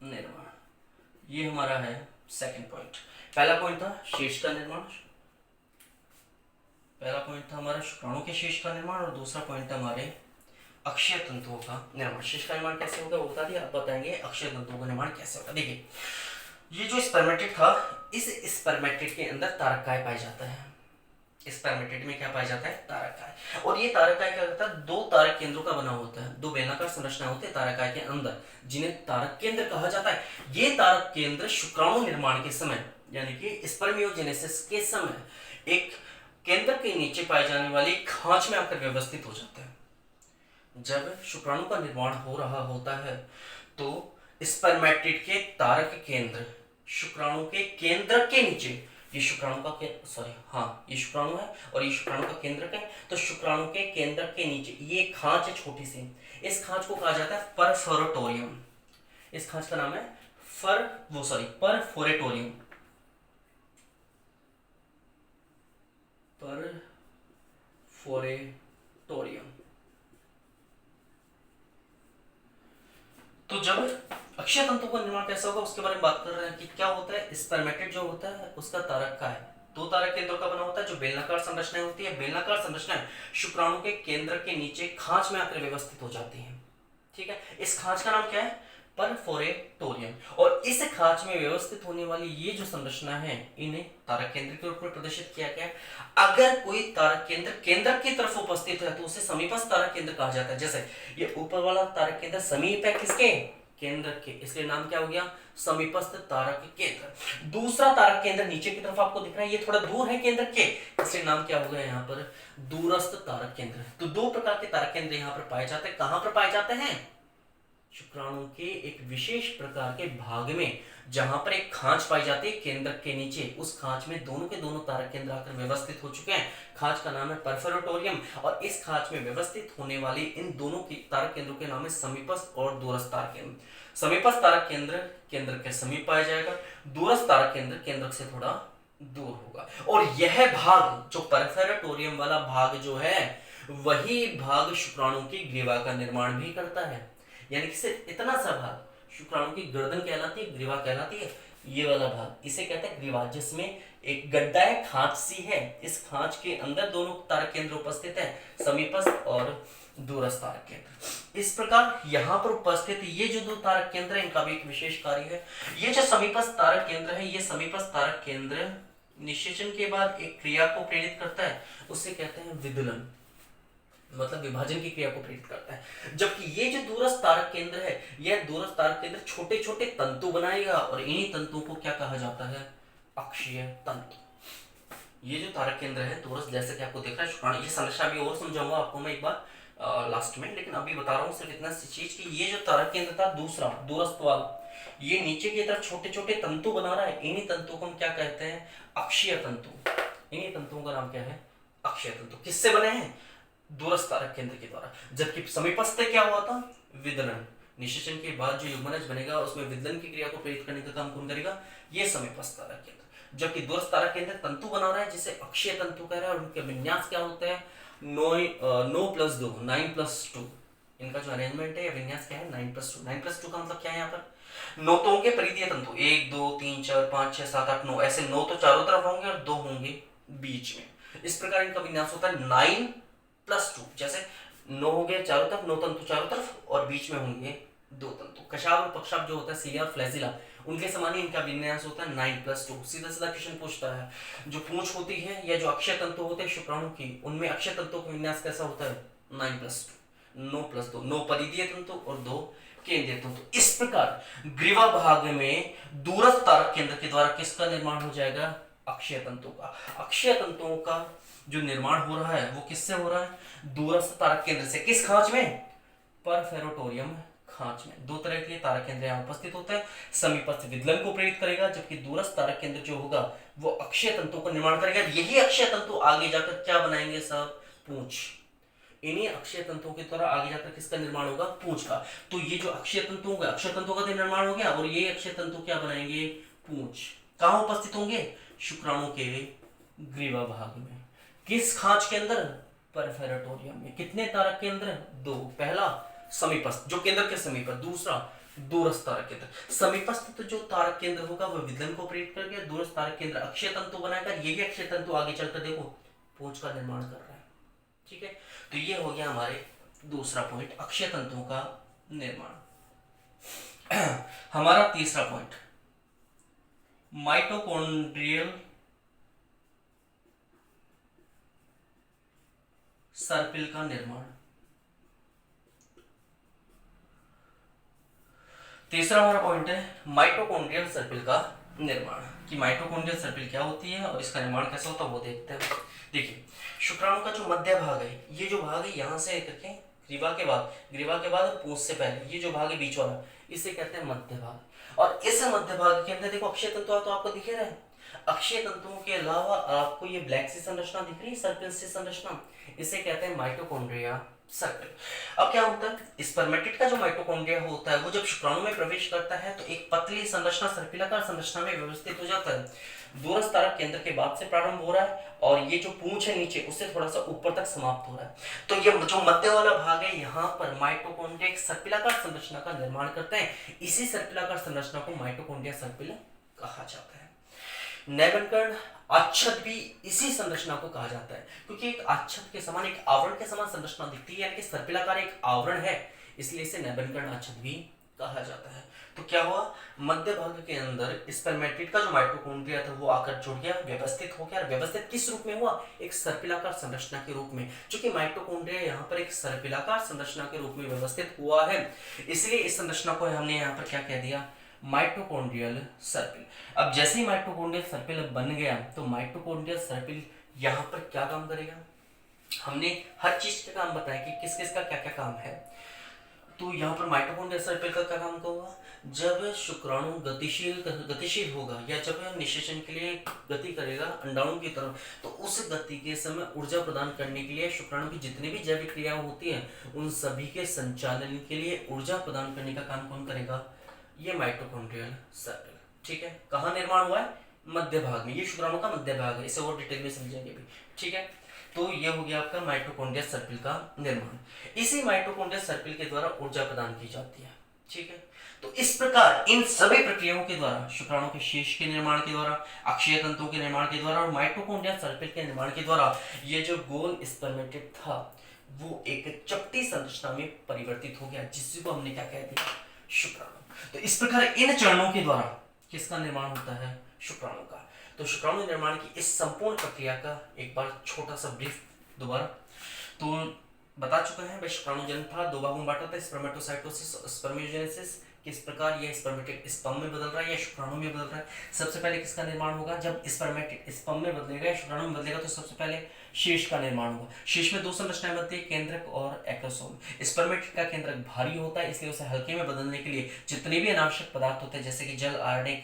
निर्माण, ये हमारा है सेकंड पॉइंट। पहला पॉइंट था शीर्ष का निर्माण, पहला पॉइंट था हमारा शुक्राणु के शीर्ष का निर्माण, और दूसरा पॉइंट था हमारे अक्षीय तंतुओं का निर्माण। शीर्ष का निर्माण कैसे होगा वो बता दिया, अब बताएंगे अक्षीय तंतुओं का निर्माण कैसे होगा। देखिए ये जो स्पर्मेटिड था, इस स्पर्मेटिड के अंदर तारकाय पाया जाता है। स्पर्मेटिड में क्या पाया जाता है, तारकाय। और ये तारकाय क्या करता है, दो तारक केंद्रों का बना होता है, दो बेलनाकार संरचना होती है तारकाय के अंदर जिन्हें तारक केंद्र कहा जाता है। ये तारक केंद्र शुक्राणु निर्माण के समय यानी कि स्पर्मियोजेनेसिस के समय एक केंद्र के नीचे पाए जाने वाली खांच में आकर व्यवस्थित हो जाता है। जब शुक्राणु का निर्माण हो रहा होता है तो स्पर्मेटिड के तारक केंद्र शुक्राणु के केंद्र के नीचे ये शुक्राणु का सॉरी हाँ ये शुक्राणु है और ये शुक्राणु का केंद्रक है। तो शुक्राणु के केंद्रक के नीचे ये खांच है छोटी सी, इस खांच को कहा जाता है परफोरेटोरियम। इस खांच का नाम है परफोरेटोरियम। परफोरेटोरियम। तो जब अक्षय तंतु का निर्माण कैसा होगा उसके बारे में बात कर रहे हैं कि क्या होता है। स्पर्मेटेड जो होता है उसका तारक का है, दो तारक केंद्रों का बना होता है। जो बेलनाकार संरचना होती है, बेलनाकार संरचना शुक्राणु के केंद्र के नीचे खांच में आकर व्यवस्थित हो जाती है। ठीक है, इस खांच का नाम क्या है, परफोरेटोरियम। और इस खांच में व्यवस्थित होने वाली ये जो संरचना है इन्हें तारक केंद्र के रूप में प्रदर्शित किया गया है। अगर कोई तारक केंद्र केंद्र की तरफ उपस्थित है तो उसे समीपस्थ तारक केंद्र कहा जाता है। जैसे ये ऊपर वाला तारक केंद्र समीप है किसके, केंद्र के, इसलिए नाम क्या हो गया, समीपस्थ तारक केंद्र। दूसरा तारक केंद्र नीचे की तरफ आपको दिख रहा है, ये थोड़ा दूर है केंद्र के, इसलिए नाम क्या हो गया यहाँ पर, दूरस्थ तारक केंद्र। तो दो प्रकार के तारक केंद्र यहाँ पर पाए जाते हैं। कहां पर पाए जाते हैं, शुक्राणु के एक विशेष प्रकार के भाग में जहां पर एक खांच पाई जाती है केंद्र के नीचे। उस खांच में दोनों के दोनों तारक केंद्र आकर व्यवस्थित हो चुके हैं। खांच का नाम है परफोरेटोरियम और इस खांच में व्यवस्थित होने वाली इन दोनों की तारक केंद्रों के नाम है समीपस्थ और दूरस्थ तारक केंद्र। समीपस्थ तारक केंद्र केंद्र के समीप पाया जाएगा, दूरस्थ तारक केंद्र केंद्र से थोड़ा दूर होगा। और यह भाग जो परफोरेटोरियम वाला भाग जो है वही भाग शुक्राणु की ग्रीवा का निर्माण भी करता है। यानी कि सिर्फ इतना सा भाग शुक्राणु की गर्दन कहलाती है, ग्रीवा कहलाती है, ये वाला भाग इसे कहते हैं ग्रीवा, जिसमें एक गड्ढा है, खांच सी है। इस खांच के अंदर दोनों तारक केंद्र उपस्थित है, समीपस्थ और दूरस्थ तारक केंद्र। इस प्रकार यहाँ पर उपस्थित ये जो दो तारक केंद्र है इनका भी एक विशेष कार्य है। ये जो समीपस्थ तारक केंद्र है, ये समीपस्थ तारक केंद्र निषेचन के बाद एक क्रिया को प्रेरित करता है, उसे कहते हैं विदलन, मतलब विभाजन की क्रिया को प्रेरित करता है। जबकि ये जो दूरस्थ तारक केंद्र है, यह दूरस्थ तारक केंद्र छोटे छोटे तंतु बनाएगा और इन्हीं तंतुओं को क्या कहा जाता है, अक्षीय तंतु। ये जो तारक केंद्र है दूरस्थ, जैसे कि आपको दिख रहा है शुक्राणु, ये संरचना भी और समझाऊंगा आपको मैं एक बार लास्ट में, लेकिन अभी बता रहा हूँ सिर्फ इतना सी चीज कि ये जो तारक केंद्र था दूसरा दूरस्थ वाला, ये नीचे की तरफ छोटे छोटे तंतु बना रहा है। इन्हीं तंतुओं को हम क्या कहते हैं, अक्षीय तंतु। इन्हीं तंतुओं का नाम क्या है, अक्षीय तंतु। किससे बने हैं, दूरस्थ तारक केंद्र के द्वारा। जबकि समीपस्थ क्या हुआ था, विदलन। निषेचन के बाद जो युग्मनज बनेगा उसमें विदलन की क्रिया को प्रेरित करने का काम कौन करेगा, ये समीपस्थ तारक केंद्र। जबकि दूरस्थ तारक केंद्र तंतु बना रहा है जिसे अक्षीय तंतु कह रहा है और उनके विन्यास क्या होते हैं, 9+2 9+2। इनका जो अरेंजमेंट है, विन्यास क्या है, 9+2। 9+2 का मतलब क्या है, यहाँ पर 9 तो होंगे परिधीय तंतु, 1 2 3 4 5 6 7 8 9, ऐसे 9 तो चारों तरफ होंगे और 2 होंगे बीच में। इस प्रकार इनका विन्यास होता है 9+2। जैसे 9 हो गए चारों तरफ, 9 तंतु चारों तरफ और बीच में होंगे 2 तंतु। कशाभ और पक्षाभ जो होता है, सिलिया और फ्लैजिला, उनके समान ही इनका विन्यास होता है 9+2। सीधा सीधा क्वेश्चन पूछता है, जो पूंछ होती है या जो अक्षय तंतु होते हैं शुक्राणु की, उनमें अक्षय तंतु का विन्यास कैसा होता है, 9+2। 9+2, 9 परिधीय तंतु और 2 केंद्रीय तंतु। इस प्रकार ग्रीवा भाग में दूरस्थ तारक केंद्र के द्वारा किसका निर्माण हो जाएगा, अक्षय तंतु का। अक्षय तंतुओं का जो निर्माण हो रहा है वो किससे हो रहा है, दूरस्थ तारक केंद्र से। किस खांच में, परफोरेटोरियम खांच में। दो तरह के तारक केंद्र यहाँ उपस्थित होते हैं, समीपस्थ विदलन को प्रेरित करेगा, जबकि दूरस्थ तारक केंद्र जो होगा वो अक्षय तंतु का निर्माण करेगा। यही अक्षय तंतु आगे जाकर क्या बनाएंगे सब, पूंछ। इन्हीं अक्षय तंतुओं के द्वारा आगे जाकर किसका निर्माण होगा, पूंछ का। तो ये जो अक्षय तंतु होंगे, अक्षय तंतु का निर्माण हो गया और ये अक्षय तंतु क्या बनाएंगे, पूंछ। कहां उपस्थित होंगे, शुक्राणु के ग्रीवा भाग में। किस खांच के अंदर, परफोरेटोरियम में। कितने तारक केंद्र, 2। पहला समीपस्थ जो केंद्र के समीप है, दूसरा दूरस्थ तारक केंद्र। समीपस्थ तो जो तारक केंद्र होगा वह विदलन को प्रेरित करके, दूरस्थ तारक केंद्र अक्षय तंतु बनाएगा। यही अक्षय तंतु आगे चलकर देखो पूंछ का निर्माण कर रहा है। ठीक है, तो ये हो गया हमारे दूसरा पॉइंट, अक्षय तंतुओं का निर्माण। हमारा तीसरा पॉइंट, माइटोकॉन्ड्रियल सर्पिल का निर्माण। तीसरा हमारा पॉइंट है माइटोकॉन्ड्रियल सर्पिल का निर्माण, कि माइटोकॉन्ड्रियल सर्पिल क्या होती है और इसका निर्माण कैसा होता है वो देखते हैं। देखिए, शुक्राणु का जो मध्य भाग है, ये जो भाग है यहाँ से करके ग्रीवा के बाद और पूंछ से पहले ये जो भाग है बीच वाला, इसे कहते हैं मध्य भाग। और इस मध्य भाग के अंदर देखो अक्षय तंतु तो आपको दिखे रहे हैं। अक्षीय तंतुओं के अलावा आपको ये ब्लैक सी संरचना दिख रही है, सर्पिल सी संरचना, इसे कहते हैं माइटोकॉन्ड्रिया सर्पिल। अब क्या होता है, स्पर्मेटिड का जो माइटोकॉन्ड्रिया होता है वो जब शुक्राणु में प्रवेश करता है तो एक पतली संरचना सर्पिलाकार संरचना में व्यवस्थित हो जाता है। दूरस्थ तारक केंद्र के बाद से प्रारंभ हो रहा है और ये जो पूंछ है नीचे उससे थोड़ा सा ऊपर तक समाप्त हो रहा है। तो ये जो मध्य वाला भाग है यहाँ पर माइटोकॉन्ड्रिया एक सर्पिलाकार संरचना का निर्माण करते हैं। इसी सर्पिलाकार संरचना को माइटोकॉन्ड्रिया सर्पिल कहा जाता है। नैबनकर्ण आच्छद भी इसी संरचना को कहा जाता है, क्योंकि एक आच्छद के समान, एक आवरण के समान संरचना दिखती है, यानी कि सर्पिलाकार एक आवरण है, इसलिए इसे नैबनकर्ण आच्छद भी कहा जाता है। तो क्या हुआ, मध्य भाग के अंदर स्पर्मेटिड का जो माइटोकॉन्ड्रिया था वो आकर जुड़ गया, व्यवस्थित हो गया। व्यवस्थित किस रूप में हुआ, एक सर्पिलाकार संरचना के रूप में। क्योंकि माइटोकॉन्ड्रिया यहाँ पर एक सर्पिलाकार संरचना के रूप में व्यवस्थित हुआ है, इसलिए इस संरचना को हमने यहाँ पर क्या कह दिया, माइटोकॉन्ड्रियल सर्पिल। अब जैसे ही माइटोकॉन्ड्रियल सर्पिल बन गया तो माइटोकॉन्ड्रियल सर्पिल यहाँ पर क्या काम करेगा, हमने हर चीज का काम बताया कि किस किस का क्या क्या काम है। तो यहाँ पर माइटोकॉन्ड्रियल सर्पिल का क्या काम होगा, जब शुक्राणु गतिशील होगा या जब निषेचन के लिए गति करेगा अंडाणु की तरफ, तो उस गति के समय ऊर्जा प्रदान करने के लिए शुक्राणु की जितनी भी जैविक क्रियाएं होती हैं उन सभी के संचालन के लिए ऊर्जा प्रदान करने का काम कौन करेगा, ये माइटोकॉन्ड्रियल सर्पिल। ठीक है, कहाँ निर्माण हुआ है, मध्य भाग में। ये शुक्राणु का मध्य भाग है, इसे और डिटेल में समझेंगे भी। ठीक है, तो ये हो गया आपका माइटोकॉन्ड्रियल सर्पिल का निर्माण। इसी माइटोकॉन्ड्रियल सर्पिल के द्वारा ऊर्जा प्रदान की जाती है। ठीक है, तो इस प्रकार इन सभी प्रक्रियाओं के द्वारा, शुक्राणु के शीर्ष के निर्माण के द्वारा, अक्षीय तंतुओं के निर्माण के द्वारा और माइटोकॉन्ड्रियल सर्पिल के निर्माण के द्वारा, ये जो गोल स्पर्मेटिड था वो एक चपटी संरचना में परिवर्तित हो गया, जिसको हमने क्या कह दिया, शुक्राणु। तो इस प्रकार इन चरणों के द्वारा किसका निर्माण होता है, शुक्राणु का। तो शुक्राणु निर्माण की इस संपूर्ण प्रक्रिया का एक बार छोटा सा ब्रीफ दोबारा तो बता चुका है। शुक्राणु जन्म था, दो भागों में बांटा था, स्पर्मेटोसाइटोसिस और स्पर्मियोजेनेसिस। किस प्रकार यह स्पर्मेटिड स्पर्म में बदल रहा है या शुक्राणु में बदल रहा है। सबसे पहले किसका निर्माण होगा, जब स्पर्मेटिड स्पर्म में बदलेगा या शुक्राणु में बदलेगा तो सबसे पहले शीर्ष का निर्माण होगा। शीर्ष में दो संरचनाएं बनती है, केंद्रक और एक्रोसोम। स्पर्मेटिड का केंद्रक भारी होता है, इसलिए उसे हल्के में बदलने के लिए जितने भी अनावश्यक पदार्थ होते हैं जैसे कि जल, आरएनए,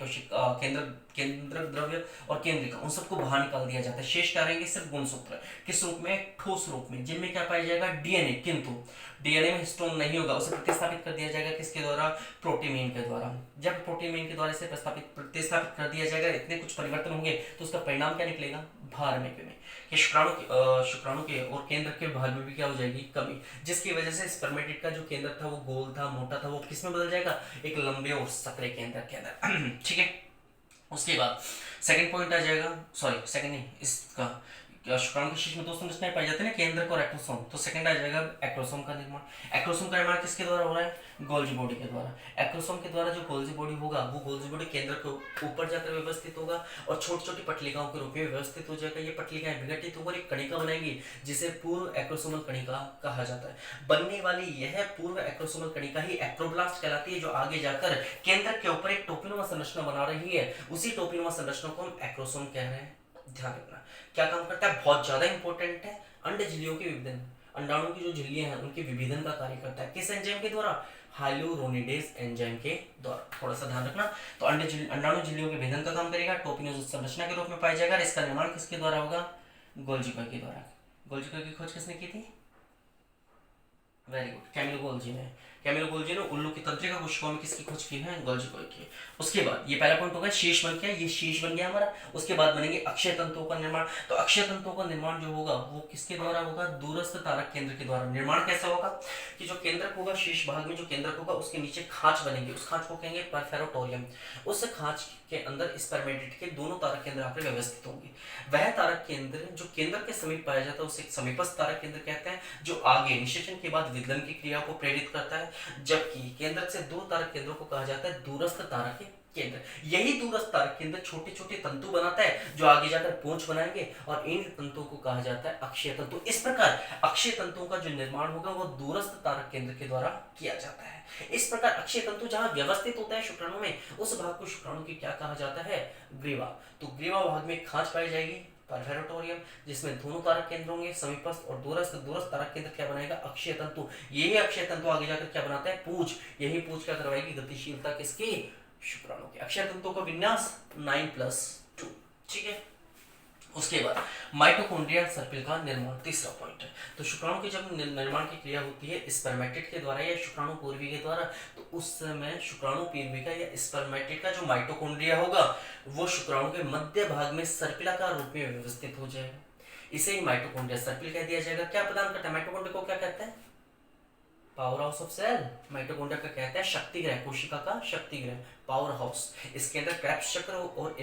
केंद्रक द्रव्य और केंद्रिका, उन सबको बाहर निकाल दिया जाता है। शेष क्या रहेंगे, सिर्फ गुणसूत्र। किस रूप में, ठोस रूप में, जिनमें क्या पाया जाएगा, डीएनए। किंतु डीएनए में हिस्टोन नहीं होगा, उसे प्रतिस्थापित कर दिया जाएगा किसके द्वारा, प्रोटीमीन के द्वारा। जब प्रोटीमीन के द्वारा इसे प्रतिस्थापित कर दिया जाएगा, इतने कुछ परिवर्तन होंगे तो उसका परिणाम क्या निकलेगा, भार में कमी। कि शुक्राणु के और केंद्र के भार में भी क्या हो जाएगी, कमी, जिसकी वजह से स्पर्मेटिड का जो केंद्र था वो गोल था, मोटा था, वो किस में बदल जाएगा, एक लंबे और सकरे केंद्र के अंदर। ठीक है, उसके बाद सेकंड पॉइंट आ जाएगा, सॉरी सेकंड नहीं, इसका शुक्राणु के शीर्ष में दो संरचनाएं पाई जाती है ना, केंद्रक और एक्रोसोम। तो सेकंड आ जाएगा एक्रोसोम का निर्माण। एक्रोसोम का निर्माण किसके द्वारा हो रहा है, गोल्जी बॉडी के द्वारा। एक्रोसोम के द्वारा जो गोल्जी बॉडी होगा वो गोल्जी बॉडी केंद्र के ऊपर जाकर व्यवस्थित होगा और छोटी छोटी पटलिकाओं के रूप में व्यवस्थित हो जाएगा। ये पटलिकाएं विघटित होकर एक कणिका बनाएंगी जिसे पूर्व एक्रोसोमल कणिका कहा जाता है। बनने वाली यह पूर्व एक्रोसोमल कणिका ही एक्ट्रोब्लास्ट कहलाती है, जो आगे जाकर केंद्र के ऊपर एक टोपीनुमा संरचना बना रही है। उसी टोपीनुमा संरचना को हम एक्रोसोम कह रहे हैं। ध्यान रखना क्या काम करता है, बहुत ज्यादा इंपॉर्टेंट है। अंड झिल्लियों के विभिन्न अंडाणु की जो झिल्लियां हैं उनके विभेदन का कार्य करता है। किस एंजाइम के द्वारा, हाइलोरोनिडेज एंजाइम के द्वारा। थोड़ा सा ध्यान रखना। तो अंडाणु झिल्लियों के विभेदन का काम करेगा, टोपिनोज संरचना के रूप में पाया जाएगा। इसका निर्माण किसके द्वारा होगा, गोल्जीकर के द्वारा। गोल्जीकर की खोज किसने की थी, वेरी गुड, कैमिलो गोल्जी ने। कैमिलो गोल्जी ने उल्लू की तंत्रिका कोशिकाओं में किसकी खोज की है, गोल्जीकर की। उसके बाद ये पहला पॉइंट होगा, शीर्ष बन गया, ये शीर्ष बन गया हमारा। उसके बाद बनेंगे अक्षय तंतुओं का निर्माण। तो अक्षय तंतुओं का निर्माण जो होगा वो किसके द्वारा होगा, दूरस्थ तारक केंद्र के द्वारा। निर्माण कैसा होगा कि जो केंद्रक होगा, शीर्ष भाग में जो केंद्रक होगा उसके नीचे खांच बनेंगे, उस खांच को कहेंगे परफेरोटोरियम। उस खांच के अंदर स्पर्मेटिड के दोनों तारक केंद्र आकर व्यवस्थित होंगे। वह तारक केंद्र जो केंद्र के समीप पाया जाता है उसे समीपस्थ तारक केंद्र कहते हैं, जो आगे निषेचन के बाद विदलन की क्रिया को प्रेरित करता है। जबकि केंद्र से दो तारक केंद्रों को कहा जाता है दूरस्थ तारक केंद्र। यही दूरस्थ तारक केंद्र छोटे छोटे तंतु बनाता है जो आगे जाकर पूंछ बनाएंगे और इन तंतुओं को कहा जाता है अक्षीय तंतु। इस प्रकार अक्षीय तंतुओं का जो निर्माण होगा वो दूरस्थ तारक केंद्र के द्वारा किया जाता है। इस प्रकार अक्षीय तंतु जहां व्यवस्थित होता है शुक्राणु में, उस भाग को शुक्राणु की क्या कहा जाता है, ग्रीवा। तो ग्रीवा भाग में खांच पाई जाएगी परफेरोटोरियम, जिसमें दोनों तारक केंद्र होंगे, समीपस्थ और दूरस्थ। दूरस्थ तारक केंद्र क्या बनाएगा, अक्षीय तंतु। यही अक्षीय तंतु आगे जाकर क्या बनाता है, पूंछ। यही पूंछ क्या करवाएगी, गतिशीलता किसकी, शुक्राणु के। अक्षय तंतुओं का विन्यास 9+2। ठीक है। उसके बाद माइटोकॉन्ड्रियल सर्पिल का निर्माण, तीसरा पॉइंट है। तो शुक्राणु की जब निर्माण की क्रिया होती है स्पर्मेटिड के द्वारा या शुक्राणु पूर्वी के द्वारा, तो उस समय शुक्राणु पूर्वी का या स्पर्मेटिड का जो माइटोकॉन्ड्रिया होगा वो शुक्राणु के मध्य भाग में सर्पिलाकार रूप में व्यवस्थित हो जाएगा। इसे ही माइटोकॉन्ड्रिया सर्पिल कह दिया जाएगा। क्या प्रदान करता है माइटोकॉन्ड्रिया को? क्या कहते हैं? Power house of cell. Mitochondria का कहते हैं शक्ति ग्रह, कोशिका का शक्ति ग्रह, पावर हाउस। इसके अंदर क्रेब्स चक्र और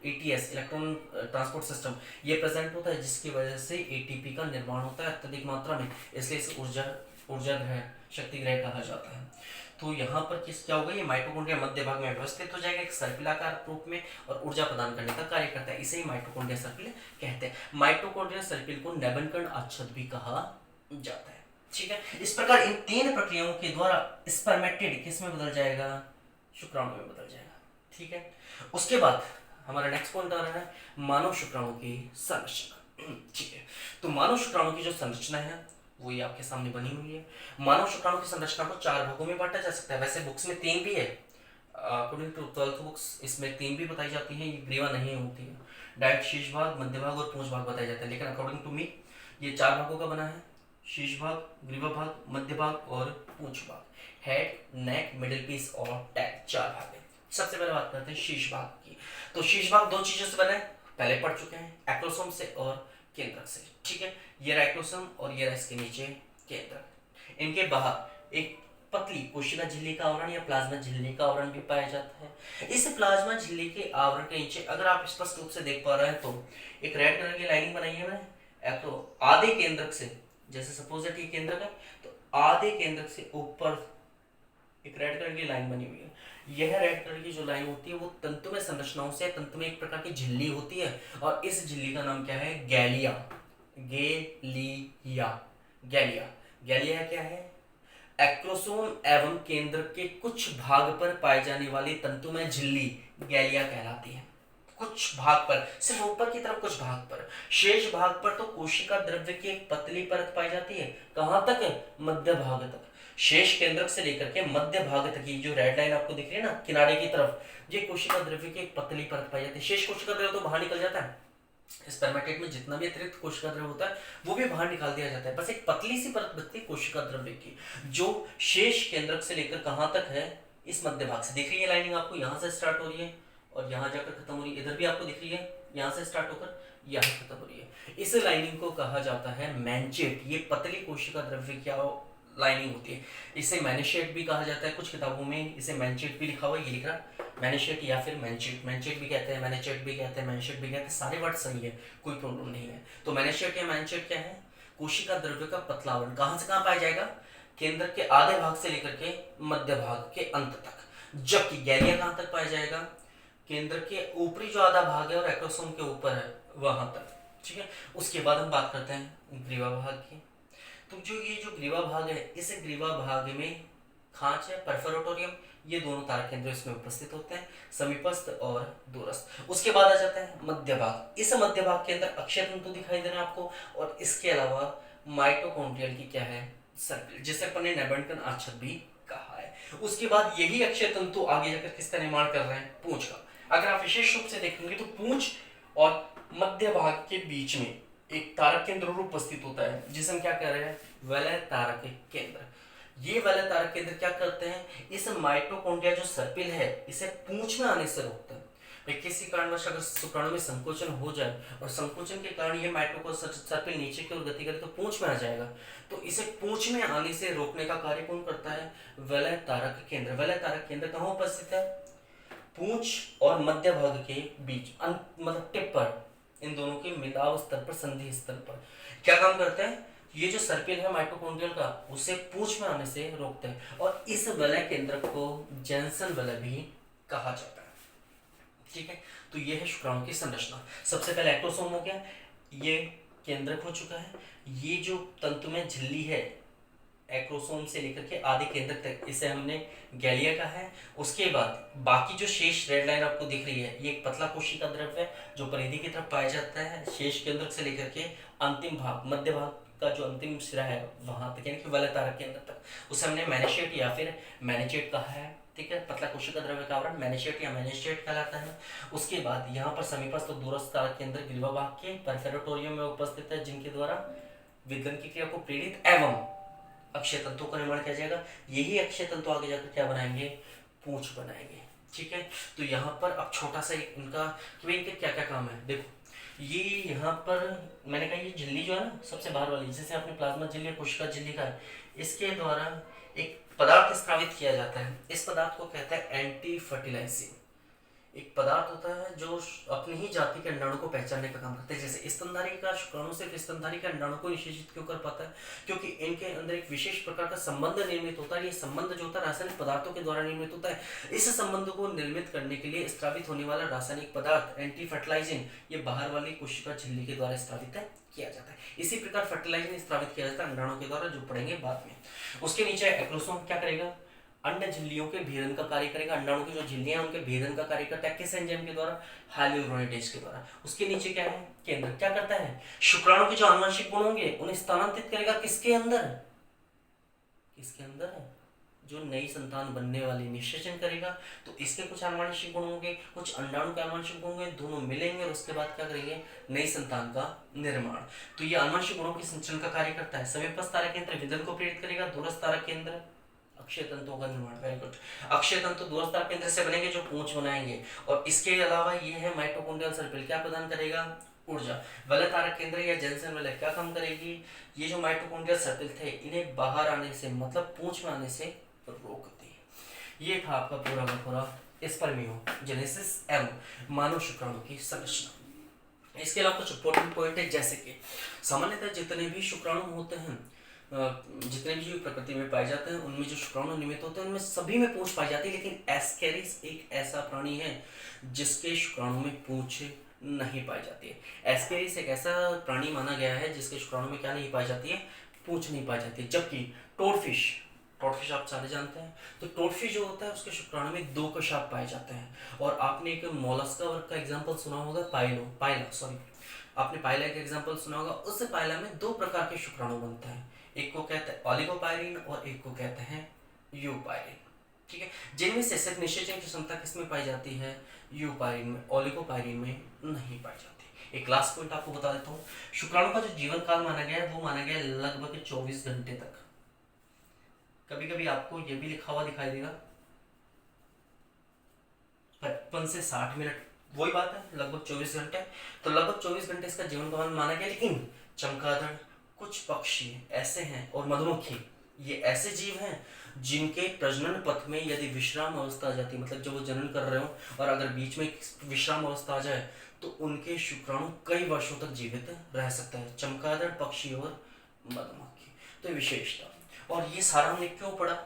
एटीएस इलेक्ट्रॉन ट्रांसपोर्ट सिस्टम ये प्रेजेंट होता है, जिसकी वजह से एटीपी का निर्माण होता है अत्यधिक मात्रा में, इसलिए इसे ऊर्जा ग्रह, शक्ति ग्रह कहा जाता है। तो यहाँ पर क्या होगा, ये माइटोकॉन्ड्रिया मध्य भाग में व्यवस्थित हो जाएगा एक सर्पिलाकार रूप में और ऊर्जा प्रदान करने का कार्य करता है। इसे ही माइटोकॉन्ड्रिया सर्पिल कहते हैं। माइटोकॉन्ड्रिया सर्पिल को नेबनकण आच्छद भी कहा जाता है। ठीक है। इस प्रकार इन तीन प्रक्रियाओं के द्वारा स्पर्मेटिड किस में बदल जाएगा? शुक्राणु में बदल जाएगा। ठीक है। उसके बाद हमारा नेक्स्ट पॉइंट आ रहा है मानव शुक्राणु की संरचना। ठीक है। तो मानव शुक्राणु की जो संरचना है वो ये आपके सामने बनी हुई है। मानव शुक्राणु की संरचना को 4 भागों में बांटा जा सकता है। वैसे बुक्स में 3 भी है, अकॉर्डिंग टू 12th बुक्स इसमें 3 भी बताई जाती है, ये ग्रीवा नहीं होती है। डायरेक्ट शीर्ष भाग, मध्य भाग और पूंछ भाग बताए जाते हैं, लेकिन अकॉर्डिंग टू मी ये 4 भागों का बना है। शीर्ष भाग, ग्रीवा भाग, मध्य भाग और पूंछ भाग। हेड, नेक, मिडिल पीस और टैग, 4 भाग है। सबसे पहले बात करते हैं शीर्ष भाग की। तो शीर्ष भाग 2 चीजों से बना है, पहले पढ़ चुके हैं, एक्रोसोम से और केंद्रक से। ठीक है। ये रहा एक्रोसोम और ये रहा इसके नीचे केंद्रक। इनके बाहर एक पतली कोशिका झिल्ली का आवरण या प्लाज्मा झिल्ली का आवरण भी पाया जाता है। इस प्लाज्मा झिल्ली के आवरण के नीचे अगर आप स्पष्ट रूप से देख पा रहे हैं तो एक रेड कलर की लाइनिंग बनाई है मैंने। आधे केंद्रक से, जैसे सपोज दैट ये केंद्रक है, तो आधे केंद्रक से ऊपर एक रेड कलर की लाइन बनी हुई है। यह रेड कलर की जो लाइन होती है वो तंतुमय संरचनाओं से, तंतु में एक प्रकार की झिल्ली होती है और इस झिल्ली का नाम क्या है? गैलिया। गैलिया गैलिया क्या है? एक्रोसोम एवं केंद्र के कुछ भाग पर पाई जाने वाली तंतुमय झिल्ली गैलिया कहलाती है। कुछ भाग पर, सिर्फ ऊपर की तरफ कुछ भाग पर, शेष भाग पर तो कोशिका द्रव्य की एक पतली परत पाई जाती है। कहां तक है? मध्य भाग तक। शेष केंद्रक से लेकर के मध्य भाग तक की जो रेड लाइन आपको दिख रही है ना किनारे की तरफ, ये कोशिका द्रव्य की एक पतली परत पाई जाती है। शेष कोशिका द्रव्य तो बाहर निकल जाता है। स्पर्मेटेड में जितना भी अतिरिक्त कोशिका द्रव्य होता है वो भी बाहर निकाल दिया जाता है। बस एक पतली सी परत बचती है कोशिका द्रव्य की, जो शेष केंद्रक से लेकर कहां तक है? इस मध्य भाग से। दिख रही है लाइनिंग आपको, यहां से स्टार्ट हो रही है और यहां जाकर खत्म हो रही है। इधर भी आपको दिख रही है, यहां से स्टार्ट होकर यहां खत्म हो रही है। इस लाइनिंग को कहा जाता है मैंचेट। ये पतली कोशिका द्रव्य की लाइनिंग होती है। इसे मैनिशेट भी कहा जाता है। कुछ किताबों में इसे मैंचेट भी लिखा हुआ है, ये लिख रहा मैनिशेट या फिर मैंचेट। मैंचेट भी कहते हैं, मैनिचेट भी कहते हैं, मैंशेट भी कहते हैं, सारे वर्ड सही है, कोई प्रॉब्लम नहीं है। तो मैनिशेट या मैंचेट क्या है? कोशिका द्रव्य का पतला आवरण। कहां से कहां पाया जाएगा? केंद्र के आधे भाग से लेकर के मध्य भाग के अंत तक। जबकि गैलिया कहां तक पाया जाएगा? केंद्र के ऊपरी जो आधा भाग है और एक्रोसोम के ऊपर है वहां तक। ठीक है। उसके बाद हम बात करते हैं ग्रीवा भाग की। तो ये जो ग्रीवा भाग है, इस ग्रीवा भाग में खांच है, परफोरेटोरियम, ये दोनों तारक केंद्र इसमें उपस्थित होते हैं, समीपस्थ और दूरस्थ। उसके बाद आ जाता है मध्य भाग। इस मध्य भाग के अंदर अक्षय तंतु दिखाई दे रहा है आपको और इसके अलावा माइटोकॉन्ड्रियल की क्या है? सर्पिल, जिसे अपन ने नेबनकण आच्छद भी कहा है। उसके बाद यही अक्षय तंतु आगे जाकर किसका निर्माण कर रहे हैं? पूंछ का। अगर आप विशेष रूप से देखेंगे तो पूंछ और मध्य भाग के बीच में एक तारक केंद्र उपस्थित होता है, जिसे हम क्या कह रहे हैं? वलय तारक केंद्र। ये वलय तारक केंद्र क्या करते हैं? इस माइटोकॉन्ड्रिया जो सर्पिल है इसे पूंछ में आने से रोकते हैं। किसी कारणवश अगर शुक्राणु में संकोचन हो जाए और संकोचन के कारण ये माइटोकॉन्ड्रिया सर्पिल नीचे की ओर गति करे तो पूंछ में आ जाएगा। तो इसे पूंछ में आने से रोकने का कार्य कौन करता है? वलय तारक केंद्र। वलय तारक केंद्र कहाँ उपस्थित है? पूंछ और मध्य भाग के बीच, मतलब टिप पर, इन दोनों के मिलाव स्तर पर, संधि स्तर पर क्या काम करते हैं? ये जो सर्पिल है माइटोकॉन्ड्रियल का उसे पूंछ में आने से रोकते हैं और इस वलय केंद्र को जैनसन वलय भी कहा जाता है। ठीक है। तो ये है शुक्राणु की संरचना। सबसे पहले एक्टोसोम हो गया, ये केंद्रक हो चुका है। ये जो तंतुमय झिल्ली है एक्रोसोम से लेकर के आधे केंद्र तक, इसे हमने गैलिया का है। उसके बाद बाकी जो शेष रेड लाइन आपको दिख रही है ये एक पतला कोशिका द्रव्य है जो परिधि की तरफ पाया जाता है। शेष केंद्र से लेकर के अंतिम भाग, मध्य भाग का जो अंतिम सिरा है वहां तक, यानी कि वलय तारक केंद्र तक, उसे हमने मैनिशेट या फिर मैनिचेट कहा है। ठीक है। पतला कोशिका द्रव्य का आवरण मेनिशेट या मेनिस्टेट कहलाता है। उसके बाद यहाँ पर समीपस्थ और दूरस्थ तारक के अंदर ग्रीवा भाग के परफेरोटोरियम में उपस्थित है, जिनके द्वारा विघटन की क्रिया को प्रेरित एवं अक्षय तंतुओं का निर्माण किया जाएगा। यही अक्षय तंतु आगे जाकर क्या बनाएंगे, पूंछ बनाएंगे। ठीक है, तो यहाँ पर अब छोटा सा एक इनका कि भाई इनके क्या क्या काम है। देखो ये यहाँ पर मैंने कहा ये झिल्ली जो है ना सबसे बाहर वाली, जैसे आपने प्लाज्मा झिल्ली और कोशिका झिल्ली का है, इसके द्वारा एक पदार्थ स्रावित किया जाता है। इस पदार्थ को कहते हैं एंटी फर्टिलाइजिंग। एक पदार्थ होता है जो अपनी ही जाति के अंडाणु को पहचानने का काम करता है। जैसे स्तनधारी का शुक्राणु सिर्फ स्तनधारी के अंडाणु को निषेचित क्यों कर पाता है, क्योंकि इनके अंदर एक विशेष प्रकार का संबंध निर्मित होता है। ये संबंध जो होता है रासायनिक पदार्थों के द्वारा निर्मित होता है। इस संबंध को निर्मित करने के लिए स्रावित होने वाला रासायनिक पदार्थ एंटी फर्टिलाइजिंग ये बाहर वाली कोशिका झिल्ली के द्वारा स्रावित किया जाता है। इसी प्रकार फर्टिलाइजिंग स्रावित किया जाता है अंडाणु के द्वारा, जो पढ़ेंगे बाद में। उसके नीचे एक्रोसोम क्या करेगा, अंड झिल्लियों के भेदन का कार्य करेगा। अंडाणु की जो झिल्लियां हैं उनके भेदन का कार्य करता है किस एंजाइम के द्वारा, हाइल्यूरोनिडेज के द्वारा। उसके नीचे क्या है, केंद्र क्या करता है, शुक्राणु के जो आनुवंशिक गुण होंगे उन्हें स्थानांतरित करेगा किसके अंदर, किसके अंदर है, जो नई संतान बनने वाली निषेचन करेगा। तो इसके कुछ आनुवंशिक गुण होंगे, कुछ अंडाणु के आनुवंशिक गुण होंगे, दोनों मिलेंगे और उसके बाद क्या करेंगे, नई संतान का निर्माण। तो ये आनुवंशिक गुणों के संचरण का कार्य करता है। समीपस्थ तारक केंद्र विघटन को प्रेरित करेगा, दूरस्थ तारक केंद्र अक्षय तंतुओं का निर्माण। Very good. अक्षय तंतु दूरस्थ तारक केंद्र से बनेंगे जो पूंछ बनाएंगे। और इसके अलावा ये है माइटोकॉन्ड्रियल सर्पिल, क्या प्रदान करेगा, ऊर्जा। वलय तारक केंद्र या जेनसेन वलय क्या काम करेगी, ये जो माइटोकॉन्ड्रियल सर्पिल थे इन्हें बाहर आने से मतलब पूंछ में आने से रोकती है। ये था आपका पूरा का पूरा स्पर्मियोजेनेसिस एवं मानव शुक्राणु की संरचना। इसके अलावा कुछ इंपॉर्टेंट पॉइंट है, जैसे कि सामान्यतः जितने भी शुक्राणु होते हैं, जितने भी जीव प्रकृति में पाए जाते हैं उनमें जो शुक्राणु निर्मित होते हैं उनमें सभी में पूंछ पाई जाती है। लेकिन एस्केरिस एक ऐसा प्राणी है जिसके शुक्राणु में पूंछ नहीं पाई जाती है। एस्केरिस एक ऐसा प्राणी माना गया है जिसके शुक्राणु में क्या नहीं पाई जाती है, पूंछ नहीं पाई जाती है। जबकि टोडफिश, टोडफिश आप सारे जानते हैं, तो टोडफिश जो होता है उसके शुक्राणु में 2 कशाप पाए जाते हैं। और आपने एक मोलस्का वर्ग का एग्जाम्पल सुना होगा, आपने पाइला का एग्जाम्पल सुना होगा। उससे पाइला में 2 प्रकार के शुक्राणु बनते हैं, एक को कहते हैं ऑलिगोपाइरिन और एक को कहते हैं यूपाइरिन। ठीक है, जिनमें से सिर्फ निषेचन की क्षमता किसमें पाई जाती है, यूपाइरिन में, ऑलिगोपाइरिन में नहीं पाई जाती। एक लास्ट पॉइंट आपको बता देता हूँ, शुक्राणु का जो जीवन काल माना गया है वो माना गया है लगभग 24 घंटे तक। कभी कभी आपको ये भी लिखा हुआ दिखाई देगा 55 से 60 मिनट, वही बात है लगभग 24 घंटे। तो लगभग 24 घंटे इसका जीवन काल माना गया। लेकिन चमगादड़, कुछ पक्षी ऐसे हैं और मधुमक्खी, ये ऐसे जीव हैं जिनके प्रजनन पथ में यदि विश्राम अवस्था आ जाती है, मतलब जब वो जनन कर रहे हो और अगर बीच में विश्राम अवस्था आ जाए तो उनके शुक्राणु कई वर्षों तक जीवित रह सकते हैं। चमगादड़, पक्षी और मधुमक्खी, तो विशेषता। और ये सारा हमने क्यों पढ़ा,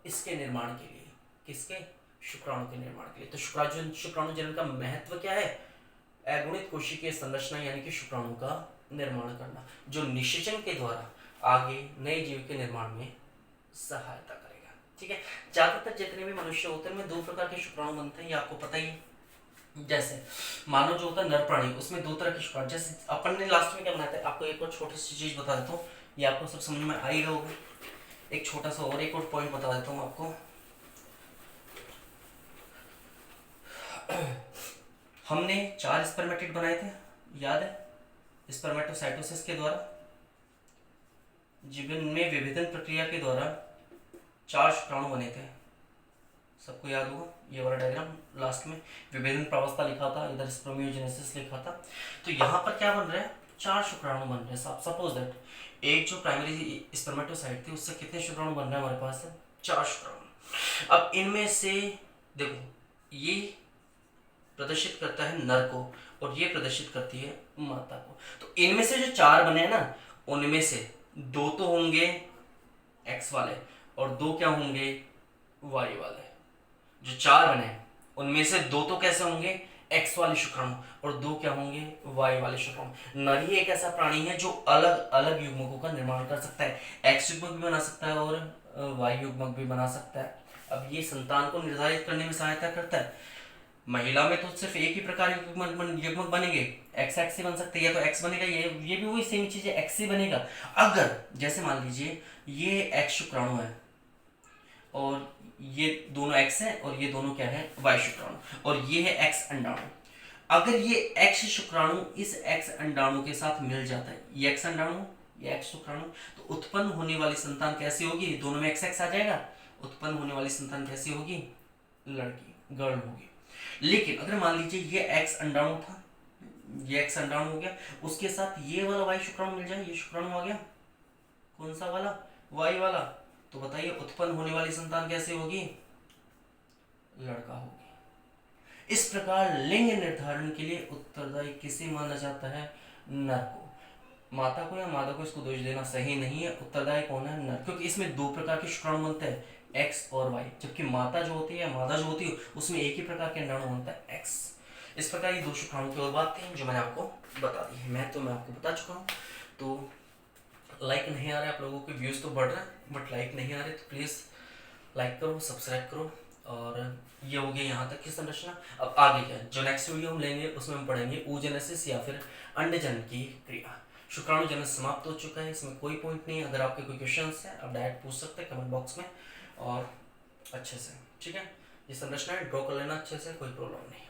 इसके निर्माण के लिए, किसके, शुक्राणु के निर्माण के लिए। तो शुक्राणु जनन का महत्व क्या है, अगुणित कोशिकीय संरचना यानी कि शुक्राणु का निर्माण करना, जो निषेचन के द्वारा आगे नए जीव के निर्माण में सहायता करेगा। ठीक है, ज्यादातर जितने भी मनुष्य होते हैं उनमें 2 प्रकार के शुक्राणु बनते हैं, ये आपको पता ही है। जैसे मानव जो होता है नर प्राणी, उसमें 2 तरह के शुक्राणु, जैसे अपन ने लास्ट में क्या बनाया था, आपको एक और छोटी सी चीज बता देता हूँ, ये आपको सब समझ में आएगा होगा। एक छोटा सा और एक और पॉइंट बता देता हूँ आपको। हमने 4 स्पर्मेटिड बनाए थे, याद है, स्पर्मेटोसाइटोसिस के द्वारा, जिनमें विभेदन प्रक्रिया के द्वारा 4 शुक्राणु बने थे। सबको याद होगा ये वाला डायग्राम, लास्ट में विभेदन प्रावस्था लिखा था, इधर स्पर्मियोजेनेसिस लिखा था। तो यहाँ पर क्या बन रहा है, 4 शुक्राणु बन रहे हैं। सपोज दैट एक जो प्राइमरी स्पर्मेटोसाइट थी उससे कितने शुक्राणु बन रहे हैं हमारे पास, 4 शुक्राणु। अब इनमें से देखो, ये प्रदर्शित करता है नर को और ये प्रदर्शित करती है माता को। तो इनमें से जो 4 बने हैं ना, उनमें से 2 तो होंगे एक्स वाले और 2 क्या होंगे, वाई वाले। जो 4 बने उनमें से 2 तो कैसे होंगे, एक्स वाले शुक्राणु, और 2 क्या होंगे, वाई वाले शुक्राणु। नर ही एक ऐसा प्राणी है जो अलग अलग युग्मकों का निर्माण कर सकता है, एक्स युग्मक भी बना सकता है और वाई युग्मक भी बना सकता है। अब ये संतान को निर्धारित करने में सहायता करता है। महिला में तो सिर्फ एक ही प्रकार युग्मक बनेंगे, एक्स एक्स से बन सकते हैं, या तो एक्स बनेगा, ये भी वही सेम चीज है, एक्स से बनेगा। अगर जैसे मान लीजिए ये एक्स शुक्राणु है और ये दोनों एक्स है और ये दोनों क्या है, वाई शुक्राणु, और ये है एक्स अंडाणु। अगर ये एक्स शुक्राणु इस एक्स अंडाणु के साथ मिल जाता है, ये एक्स अंडाणु ये एक्स शुक्राणु, तो उत्पन्न होने वाली संतान कैसी होगी, दोनों में एक्स एक्स आ जाएगा, उत्पन्न होने वाली संतान कैसी होगी, लड़की, गर्ल होगी। लेकिन अगर मान लीजिए ये एक्स अंडाणु था, ये एक्स अंडाणु हो गया, उसके साथ ये वाला वाई शुक्राणु मिल जाए, ये शुक्राणु आ गया, कौन सा वाला, वाई वाला, तो बताइए उत्पन्न होने वाली संतान कैसे होगी, लड़का होगी। इस प्रकार लिंग निर्धारण के लिए उत्तरदायी किसे माना जाता है, नर को। माता को या मादा को इसको दोष देना सही नहीं है, उत्तरदायी कौन है, नर, क्योंकि इसमें दो प्रकार के शुक्राणु बनते हैं, एक्स और वाई, जबकि माता जो होती है, मादा जो होती है, उसमें एक ही प्रकार के अंडाणु बनता है, एक्स। इस प्रकार ये दो शुक्राणु की और बात थी जो मैंने आपको बता दी है, मैं आपको बता चुका हूँ। तो लाइक नहीं आ रहा है आप लोगों के, व्यूज़ तो बढ़ रहे हैं बट लाइक नहीं आ रहे, तो प्लीज़ लाइक करो, सब्सक्राइब करो। और ये हो गया यहाँ तक की संरचना। अब आगे क्या, जो नेक्स्ट वीडियो हम लेंगे उसमें हम पढ़ेंगे oogenesis या फिर अंडजन की क्रिया। शुक्राणु जनन समाप्त हो चुका है, इसमें कोई पॉइंट नहीं है। अगर आपके कोई क्वेश्चंस हैं आप डायरेक्ट पूछ सकते हैं कमेंट बॉक्स में, और अच्छे से, ठीक है। ये संरचना ड्रॉ कर लेना अच्छे से, कोई प्रॉब्लम नहीं।